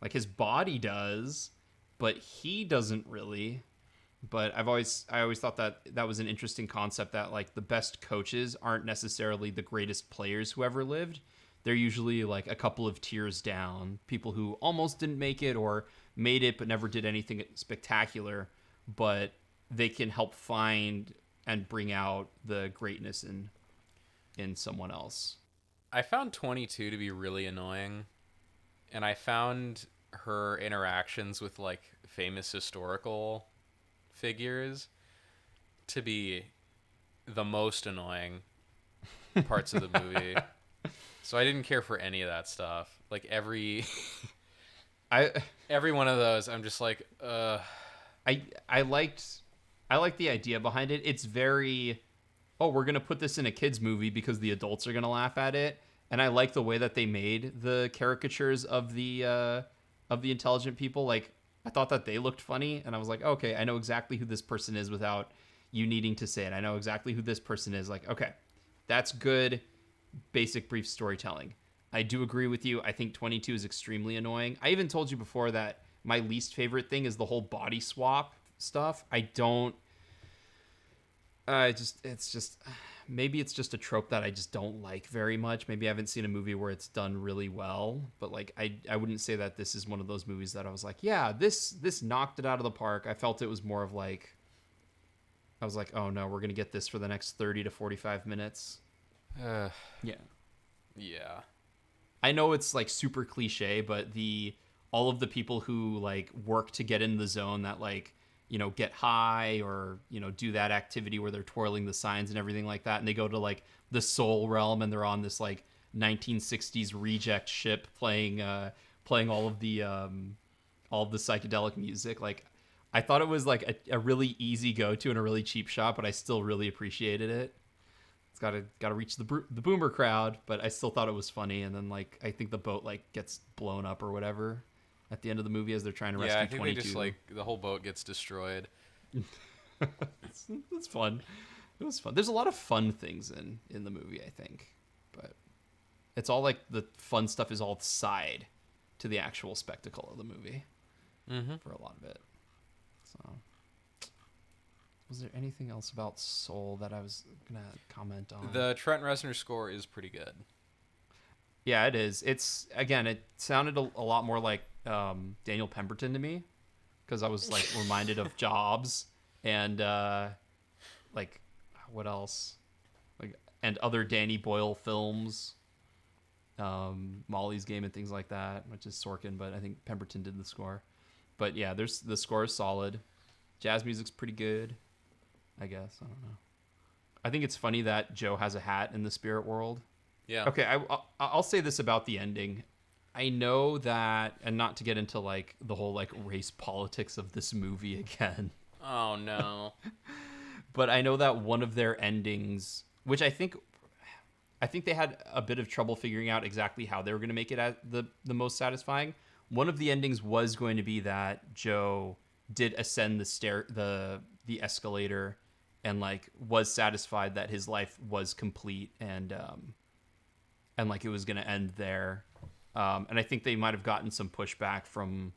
Like, his body does, but he doesn't really. But I always thought that was an interesting concept, that like the best coaches aren't necessarily the greatest players who ever lived. They're usually like a couple of tiers down, people who almost didn't make it or made it but never did anything spectacular, but they can help find and bring out the greatness in someone else. I found 22 to be really annoying, and I found her interactions with like famous historical figures to be the most annoying parts of the movie. So I didn't care for any of that stuff. Like every one of those, I'm just like, I liked the idea behind it. It's very, we're gonna put this in a kids movie because the adults are gonna laugh at it. And I like the way that they made the caricatures of the intelligent people. Like, I thought that they looked funny, and I was like, okay, I know exactly who this person is without you needing to say it. I know exactly who this person is. Like, okay, that's good, basic, brief storytelling. I do agree with you. I think 22 is extremely annoying. I even told you before that my least favorite thing is the whole body swap stuff. Maybe it's just a trope that I just don't like very much. Maybe I haven't seen a movie where it's done really well, but like I wouldn't say that this is one of those movies that I was like, yeah, this knocked it out of the park. I felt it was more of like, I was like, oh no, we're going to get this for the next 30 to 45 minutes. Yeah. Yeah. I know it's like super cliche, but all of the people who like work to get in the zone that like, get high or, do that activity where they're twirling the signs and everything like that. And they go to like the Seoul realm and they're on this like 1960s reject ship playing all of the psychedelic music. Like I thought it was like a really easy go-to and a really cheap shot, but I still really appreciated it. It's gotta reach the boomer crowd, but I still thought it was funny. And then like I think the boat like gets blown up or whatever at the end of the movie as they're trying to rescue 22. Yeah, I think they just like the whole boat gets destroyed. It's fun. It was fun. There's a lot of fun things in the movie, I think, but it's all like the fun stuff is all side to the actual spectacle of the movie for a lot of it. So. Was there anything else about Seoul that I was going to comment on? The Trent Reznor score is pretty good. Yeah, it is. It's, again, it sounded a lot more like Daniel Pemberton to me because I was like reminded of Jobs and like, what else? Like, and other Danny Boyle films, Molly's Game and things like that, which is Sorkin, but I think Pemberton did the score. But yeah, the score is solid. Jazz music's pretty good. I guess. I don't know. I think it's funny that Joe has a hat in the spirit world. Yeah. Okay, I'll say this about the ending. I know that, and not to get into like the whole like race politics of this movie again. Oh no. But I know that one of their endings, which I think they had a bit of trouble figuring out exactly how they were going to make it at the most satisfying. One of the endings was going to be that Joe did ascend the escalator and like was satisfied that his life was complete and like it was going to end there. And I think they might have gotten some pushback from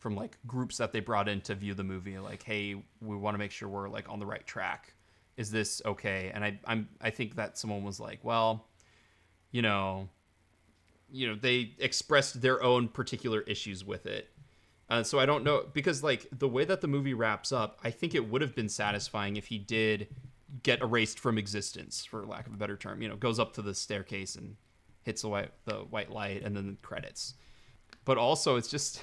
like groups that they brought in to view the movie, like, hey, we want to make sure we're like on the right track. Is this okay? And I think that someone was like, well, they expressed their own particular issues with it. So I don't know, because like the way that the movie wraps up, I think it would have been satisfying if he did get erased from existence, for lack of a better term. Goes up to the staircase and hits the white light, and then the credits. But also, it's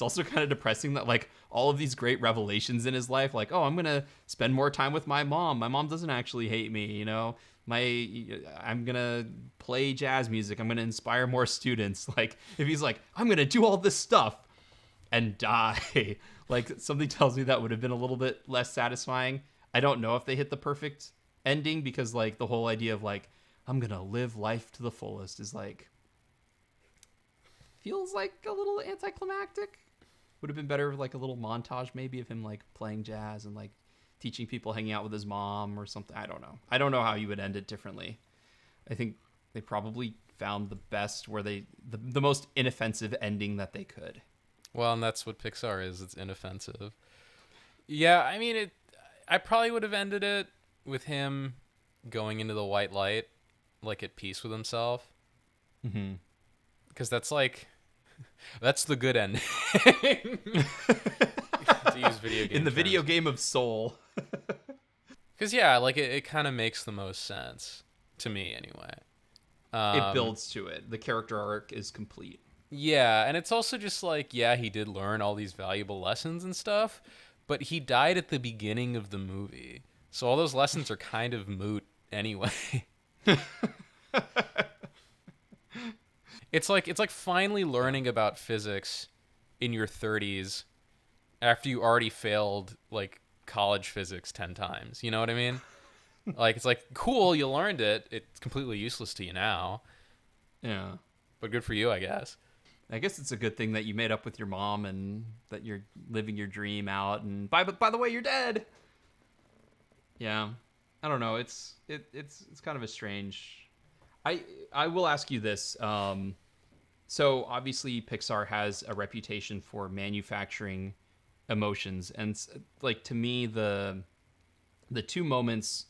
also kind of depressing that like all of these great revelations in his life, like, oh, I'm gonna spend more time with my mom. My mom doesn't actually hate me, I'm gonna play jazz music. I'm gonna inspire more students. Like if he's like, I'm gonna do all this stuff and die, like something tells me that would have been a little bit less satisfying. I don't know if they hit the perfect ending, because like the whole idea of like, I'm gonna live life to the fullest is like, feels like a little anticlimactic. Would have been better with like a little montage maybe of him like playing jazz and like teaching people, hanging out with his mom or something. I don't know how you would end it differently. I think they probably found the best where the most inoffensive ending that they could. Well, and that's what Pixar is. It's inoffensive. Yeah, I mean, I probably would have ended it with him going into the white light, like at peace with himself. Mm-hmm. Because that's the good ending. To use video game in the terms. video game of Soul. Because yeah, like it kind of makes the most sense to me anyway. It builds to it. The character arc is complete. Yeah, and it's also just like, yeah, he did learn all these valuable lessons and stuff, but he died at the beginning of the movie. So all those lessons are kind of moot anyway. It's like finally learning about physics in your 30s after you already failed like college physics 10 times. You know what I mean? Like it's like, cool, you learned it. It's completely useless to you now. Yeah. But good for you, I guess. I guess it's a good thing that you made up with your mom and that you're living your dream out. And by the way, you're dead. Yeah, I don't know. It's kind of a strange. I will ask you this. So obviously Pixar has a reputation for manufacturing emotions, and like to me the two moments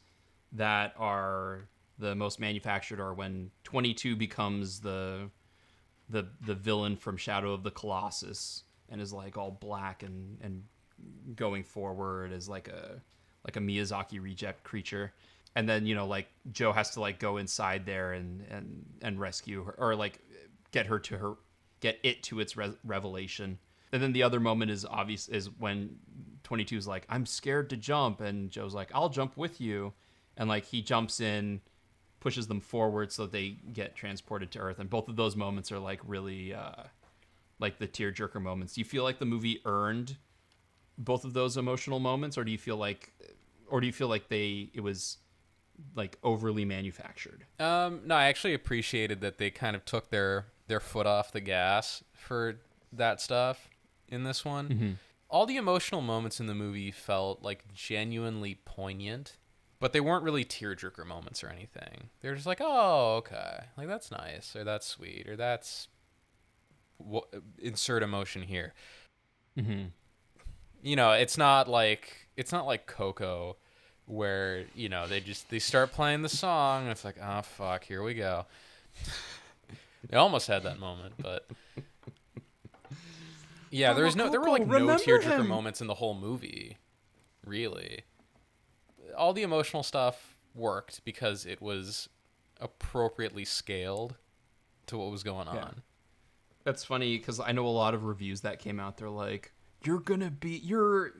that are the most manufactured are when 22 becomes the villain from Shadow of the Colossus and is like all black and going forward as like a Miyazaki reject creature. and then like Joe has to like go inside there and rescue her, or like get it to its revelation. And then the other moment is obvious, is when 22 is like, I'm scared to jump, and Joe's like, I'll jump with you, and like he jumps in, pushes them forward so that they get transported to Earth. And both of those moments are like really like the tearjerker moments. Do you feel like the movie earned both of those emotional moments, or do you feel like it was like overly manufactured? No, I actually appreciated that they kind of took their foot off the gas for that stuff in this one. Mm-hmm. All the emotional moments in the movie felt like genuinely poignant, but they weren't really tearjerker moments or anything. They're just like, oh, okay, like that's nice, or that's sweet, or that's insert emotion here. Mm-hmm. It's not like Coco, where they start playing the song and it's like, oh fuck, here we go. They almost had that moment, but yeah, there were like no tearjerker moments in the whole movie, really. All the emotional stuff worked because it was appropriately scaled to what was going on. Yeah. That's funny because I know a lot of reviews that came out. They're like, your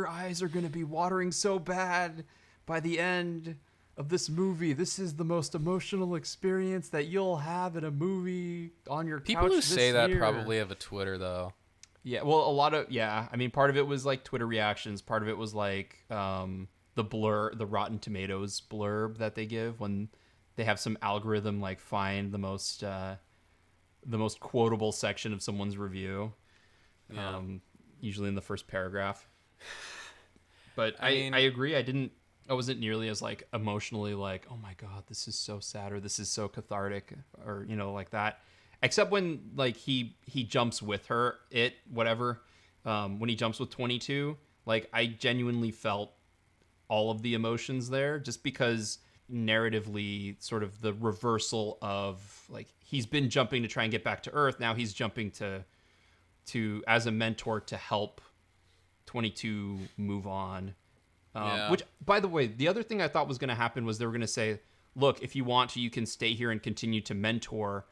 eyes are gonna be watering so bad by the end of this movie. This is the most emotional experience that you'll have in a movie on your couch. People who say that probably have a Twitter though. Yeah, well, I mean, part of it was like Twitter reactions. Part of it was like the Rotten Tomatoes blurb that they give when they have some algorithm like find the most quotable section of someone's review. Yeah. Usually in the first paragraph. But I agree. I wasn't nearly as like emotionally like, oh my God, this is so sad, or this is so cathartic, or, like that. Except when like he jumps with her, when he jumps with 22, like I genuinely felt all of the emotions there, just because narratively sort of the reversal of like, he's been jumping to try and get back to Earth. Now he's jumping to as a mentor to help 22 move on. Which, by the way, the other thing I thought was going to happen was they were going to say, look, if you want to, you can stay here and continue to mentor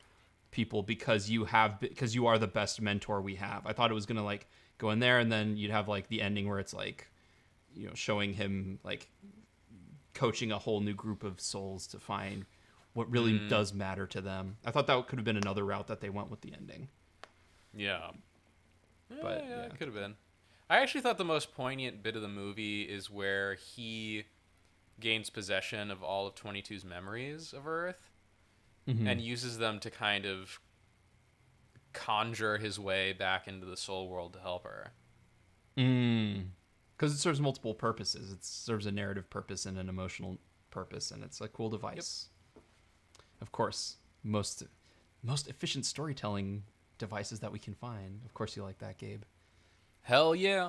people because you are the best mentor we have. I thought it was going to like go in there, and then you'd have like the ending where it's like, showing him like coaching a whole new group of souls to find what really does matter to them. I thought that could have been another route that they went with the ending. Yeah. But yeah, it could have been. I actually thought the most poignant bit of the movie is where he gains possession of all of 22's memories of Earth and uses them to kind of conjure his way back into the soul world to help her. Because it serves multiple purposes. It serves a narrative purpose and an emotional purpose, and it's a cool device. Yep. Of course, most efficient storytelling devices that we can find. Of course you like that, Gabe. Hell yeah.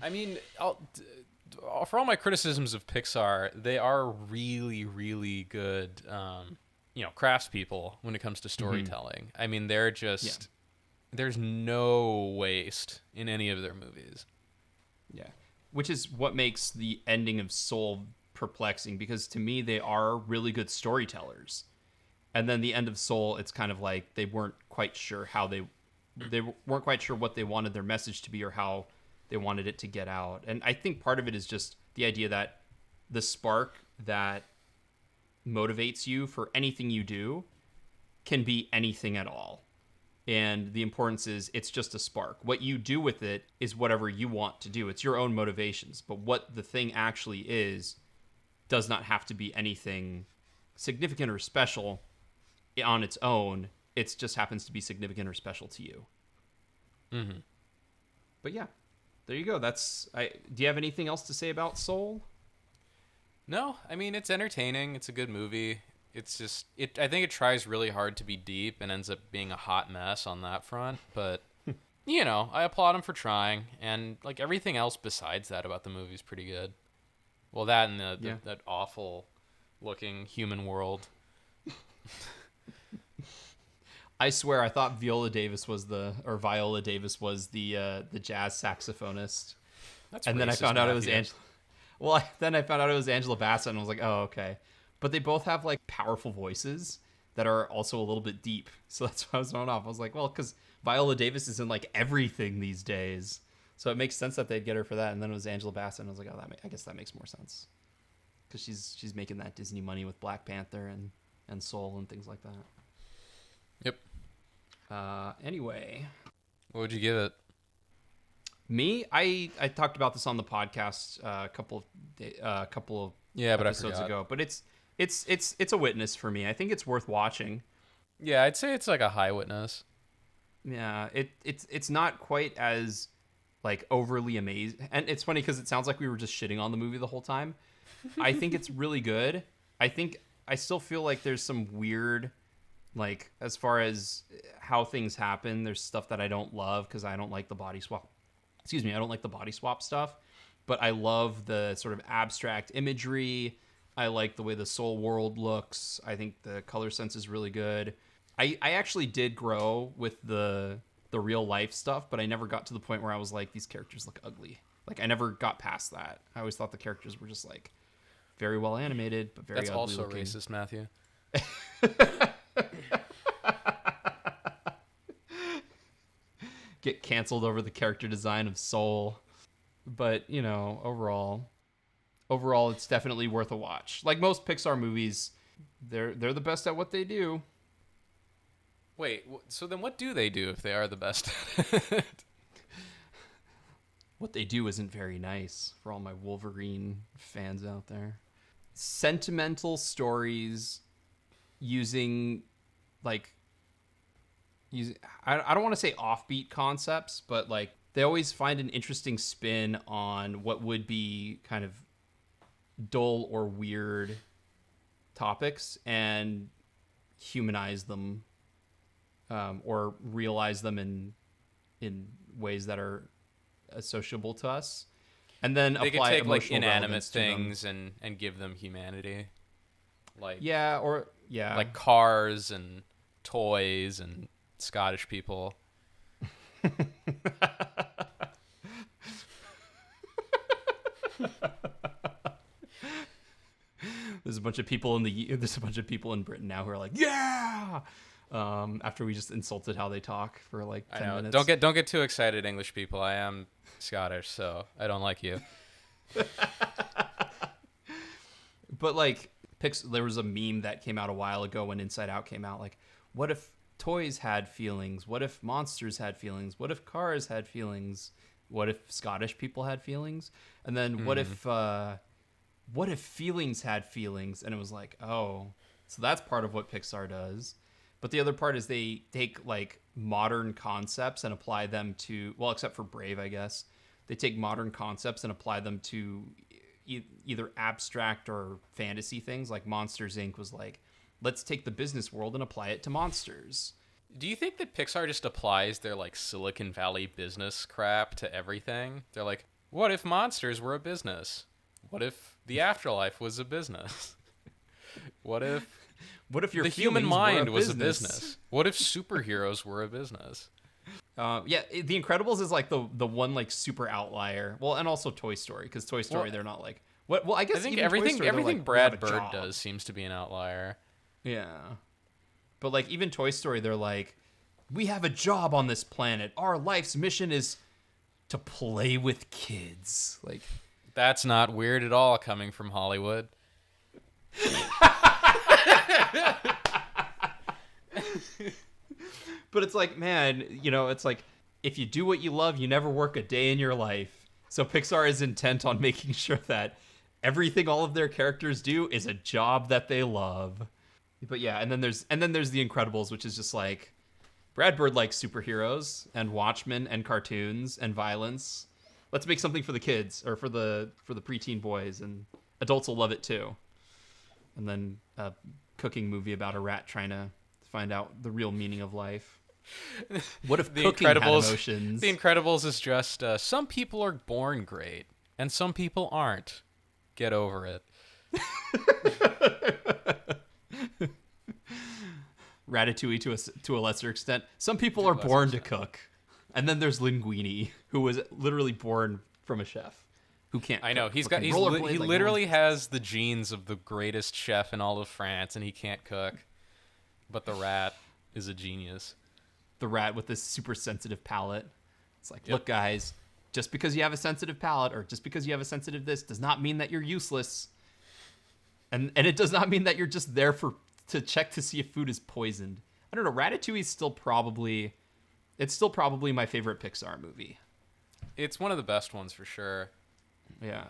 I mean, for all my criticisms of Pixar, they are really, really good, craftspeople when it comes to storytelling. I mean, they're just, there's no waste in any of their movies. Yeah. Which is what makes the ending of Soul perplexing, because to me, they are really good storytellers. And then the end of Soul, it's kind of like they weren't quite sure how they weren't quite sure what they wanted their message to be or how they wanted it to get out. And I think part of it is just the idea that the spark that motivates you for anything you do can be anything at all. And the importance is it's just a spark. What you do with it is whatever you want to do. It's your own motivations. But what the thing actually is does not have to be anything significant or special on its own. It just happens to be significant or special to you. Mm-hmm. But yeah, there you go. Do you have anything else to say about Soul? No, I mean, it's entertaining. It's a good movie. It's just, I think it tries really hard to be deep and ends up being a hot mess on that front. But, I applaud him for trying. And like everything else besides that about the movie is pretty good. Well, that and that awful looking human world. I swear, I thought Viola Davis was the jazz saxophonist. That's and racist, then I found out it was Matthew. Angela. Well, then I found out it was Angela Bassett, and I was like, oh, okay. But they both have like powerful voices that are also a little bit deep. So that's why I was thrown off. I was like, well, because Viola Davis is in like everything these days. So it makes sense that they'd get her for that. And then it was Angela Bassett, and I was like, oh, I guess that makes more sense. Because she's making that Disney money with Black Panther and Soul and things like that. Yep. Anyway. What would you give it? Me, I talked about this on the podcast a couple of episodes ago, but it's a witness for me. I think it's worth watching. Yeah, I'd say it's like a high witness. Yeah, it's not quite as like overly amazing, and it's funny because it sounds like we were just shitting on the movie the whole time. I think it's really good. I still feel like there's some weird, like as far as how things happen, there's stuff that I don't love because I don't like the body swap. Excuse me, I don't like the body swap stuff, but I love the sort of abstract imagery. I like the way the Soul world looks. I think the color sense is really good. I actually did grow with the real life stuff, but I never got to the point where I was like, these characters look ugly. Like I never got past that. I always thought the characters were just like very well animated, but very That's ugly also looking. racist, Matthew. Get canceled over the character design of Soul. But, you know, overall it's definitely worth a watch. Like most Pixar movies, they're the best at what they do. Wait, so then what do they do if they are the best at it? What they do isn't very nice for all my Wolverine fans out there. Sentimental stories using I don't want to say offbeat concepts, but like they always find an interesting spin on what would be kind of dull or weird topics and humanize them, or realize them in ways that are associable to us, and then They could apply take like emotional inanimate relevance to them. things and give them humanity. Like like cars and toys and Scottish people. There's a bunch of people in Britain now who are like, yeah. After we just insulted how they talk for like 10 minutes. Don't get too excited, English people. I am Scottish, so I don't like you. But like there was a meme that came out a while ago when Inside Out came out. Like, what if toys had feelings? What if monsters had feelings? What if cars had feelings? What if Scottish people had feelings? And then what if feelings had feelings? And it was like, oh, so that's part of what Pixar does. But the other part is they take like modern concepts and apply them to, well, except for Brave, I guess. They take modern concepts and apply them to either abstract or fantasy things. Like Monsters, Inc. was like, let's take the business world and apply it to monsters. Do you think that Pixar just applies their like Silicon Valley business crap to everything? They're like, what if monsters were a business? What if the afterlife was a business? What if your the human mind was a business? business? What if superheroes were a business? The Incredibles is like the one like super outlier. Well, and also Toy Story, because Toy Story they're not like what. Well, I guess I think even Toy everything Story, everything like, Brad we have a Bird job. does seems to be an outlier. Yeah, but like even Toy Story, they're like, we have a job on this planet. Our life's mission is to play with kids. Like That's not weird at all coming from Hollywood. But it's like, man, you know, it's like if you do what you love, you never work a day in your life. So Pixar is intent on making sure that everything all of their characters do is a job that they love. But yeah, and then there's The Incredibles, which is just like Brad Bird likes superheroes and Watchmen and cartoons and violence. Let's make something for the kids or for the preteen boys, and adults will love it too. And then a cooking movie about a rat trying to find out the real meaning of life. What if cooking had emotions? The Incredibles is just some people are born great and some people aren't. Get over it. Ratatouille to a lesser extent. Some people are born to cook. And then there's Linguini, who was literally born from a chef, who can't. I know he literally has the genes of the greatest chef in all of France, and he can't cook. But the rat is a genius. The rat with this super sensitive palate. It's like, look, guys, just because you have a sensitive palate or just because you have a sensitive this does not mean that you're useless. And it does not mean that you're just there to check to see if food is poisoned. I don't know. Ratatouille is still probably my favorite Pixar movie. It's one of the best ones for sure. Yeah.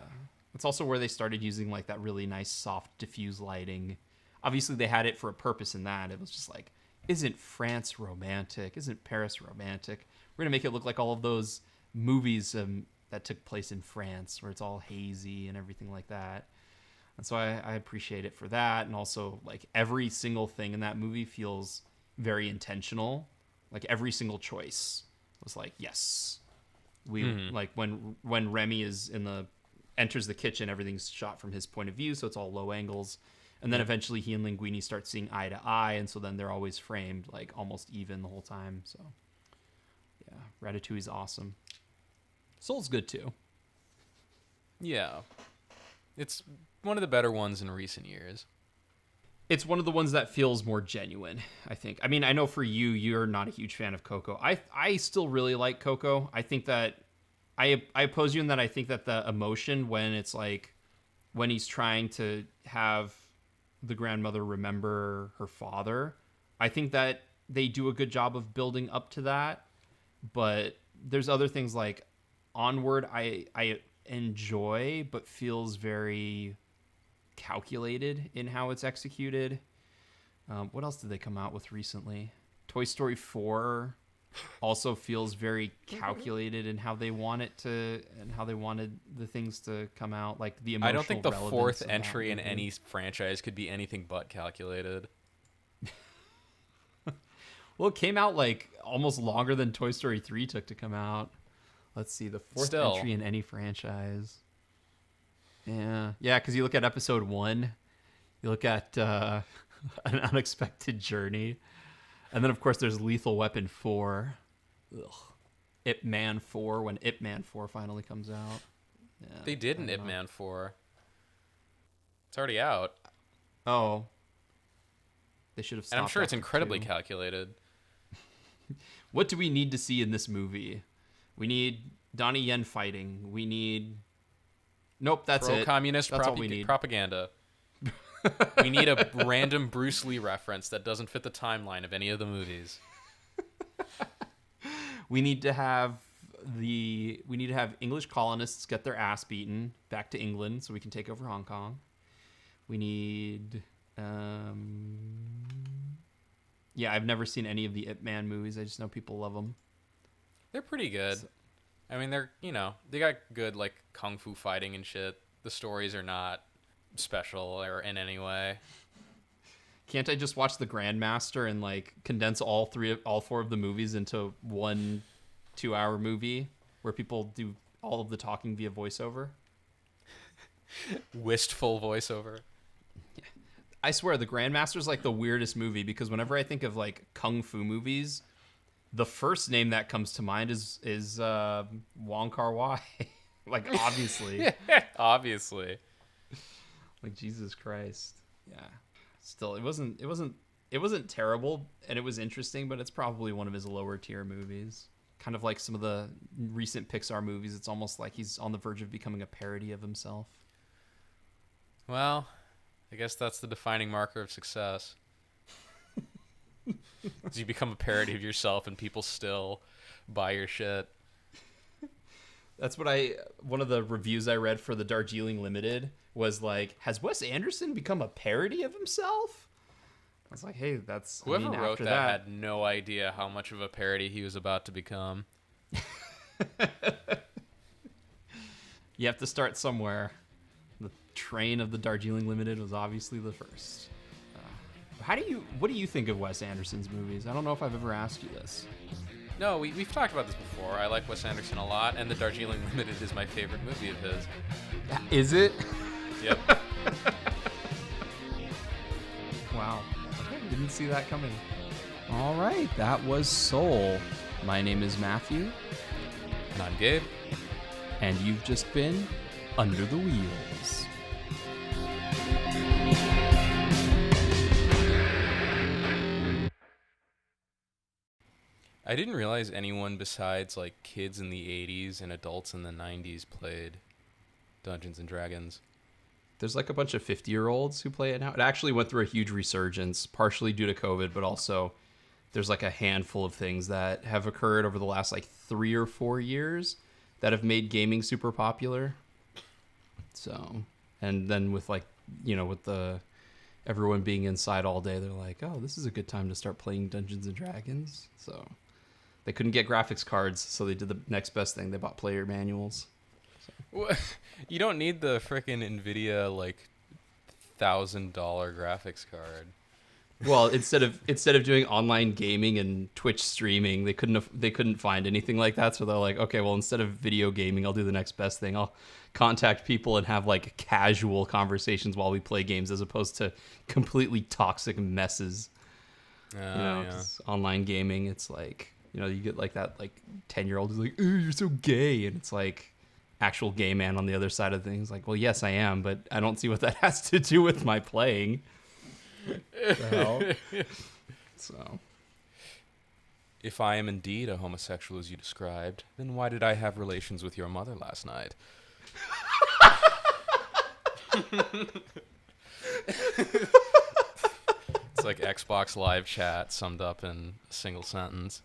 It's also where they started using like that really nice soft diffuse lighting. Obviously they had it for a purpose in that. It was just like, isn't France romantic? Isn't Paris romantic? We're going to make it look like all of those movies that took place in France where it's all hazy and everything like that. And so I appreciate it for that. And also like every single thing in that movie feels very intentional. Like every single choice was like, yes, we like when Remy enters the kitchen, everything's shot from his point of view. So it's all low angles. And then eventually he and Linguini start seeing eye to eye. And so then they're always framed like almost even the whole time. So yeah, Ratatouille's awesome. Soul's good too. Yeah. It's one of the better ones in recent years. It's one of the ones that feels more genuine, I think. I mean, I know for you, you're not a huge fan of Coco. I still really like Coco. I think that I oppose you in that I think that the emotion when it's like when he's trying to have the grandmother remember her father, I think that they do a good job of building up to that. But there's other things like Onward I enjoy, but feels very calculated in how it's executed. What else did they come out with recently? Toy Story 4 also feels very calculated in how they want it to and how they wanted the things to come out. Like the emotional I don't think the relevance fourth of entry in that any franchise could be anything but calculated. Well, it came out like almost longer than Toy Story 3 took to come out. Let's see, the fourth entry in any franchise. Yeah, because you look at episode 1, you look at An Unexpected Journey, and then of course there's Lethal Weapon 4, Ip Man 4 when Ip Man 4 finally comes out. Yeah, they did an Ip Man 4. It's already out. Oh, they should have stopped. And I'm sure it's incredibly 2. calculated. What do we need to see in this movie? We need Donnie Yen fighting. We need... Nope, that's it. Pro-communist all we need. propaganda. We need a random Bruce Lee reference that doesn't fit the timeline of any of the movies. We need to have English colonists get their ass beaten back to England so we can take over Hong Kong. We need... Yeah, I've never seen any of the Ip Man movies. I just know people love them. They're pretty good. I mean, they're, they got good, like, kung fu fighting and shit. The stories are not special or in any way. Can't I just watch the Grandmaster and, like, condense all 4 of the movies into one 2-hour movie where people do all of the talking via voiceover? Wistful voiceover. I swear, the Grandmaster's like the weirdest movie because whenever I think of like kung fu movies, the first name that comes to mind is Wong Kar-wai. Like obviously. Obviously. Like Jesus Christ. Yeah. Still, it wasn't terrible and it was interesting, but it's probably one of his lower tier movies. Kind of like some of the recent Pixar movies, it's almost like he's on the verge of becoming a parody of himself. Well, I guess that's the defining marker of success. You become a parody of yourself and people still buy your shit. That's what one of the reviews I read for the Darjeeling Limited was like, has Wes Anderson become a parody of himself? I was like, hey, that's... Whoever wrote that had no idea how much of a parody he was about to become. You have to start somewhere. The train of the Darjeeling Limited was obviously the first. What do you think of Wes Anderson's movies? I don't know if I've ever asked you this. No, we've talked about this before. I like Wes Anderson a lot, and the Darjeeling Limited is my favorite movie of his. Is it? Yep. Wow. Okay, didn't see that coming. All right, that was Soul. My name is Matthew. And I'm Gabe. And you've just been Under the Wheels. I didn't realize anyone besides like kids in the 80s and adults in the 90s played Dungeons and Dragons. There's like a bunch of 50-year-olds who play it now. It actually went through a huge resurgence, partially due to COVID, but also there's like a handful of things that have occurred over the last like 3 or 4 years that have made gaming super popular. So, and then with like, with the everyone being inside all day, they're like, oh, this is a good time to start playing Dungeons and Dragons. So they couldn't get graphics cards, so they did the next best thing. They bought player manuals. So. You don't need the frickin' NVIDIA like $1,000 graphics card. Well, instead of doing online gaming and Twitch streaming, they couldn't find anything like that. So they're like, okay, well, instead of video gaming, I'll do the next best thing. I'll contact people and have like casual conversations while we play games, as opposed to completely toxic messes. Yeah. 'Cause online gaming, it's like, you get like that like 10-year-old who's like, "Oh, you're so gay," and it's like actual gay man on the other side of things. Like, well, yes, I am, but I don't see what that has to do with my playing. So, if I am indeed a homosexual as you described, then why did I have relations with your mother last night? It's like Xbox Live chat summed up in a single sentence.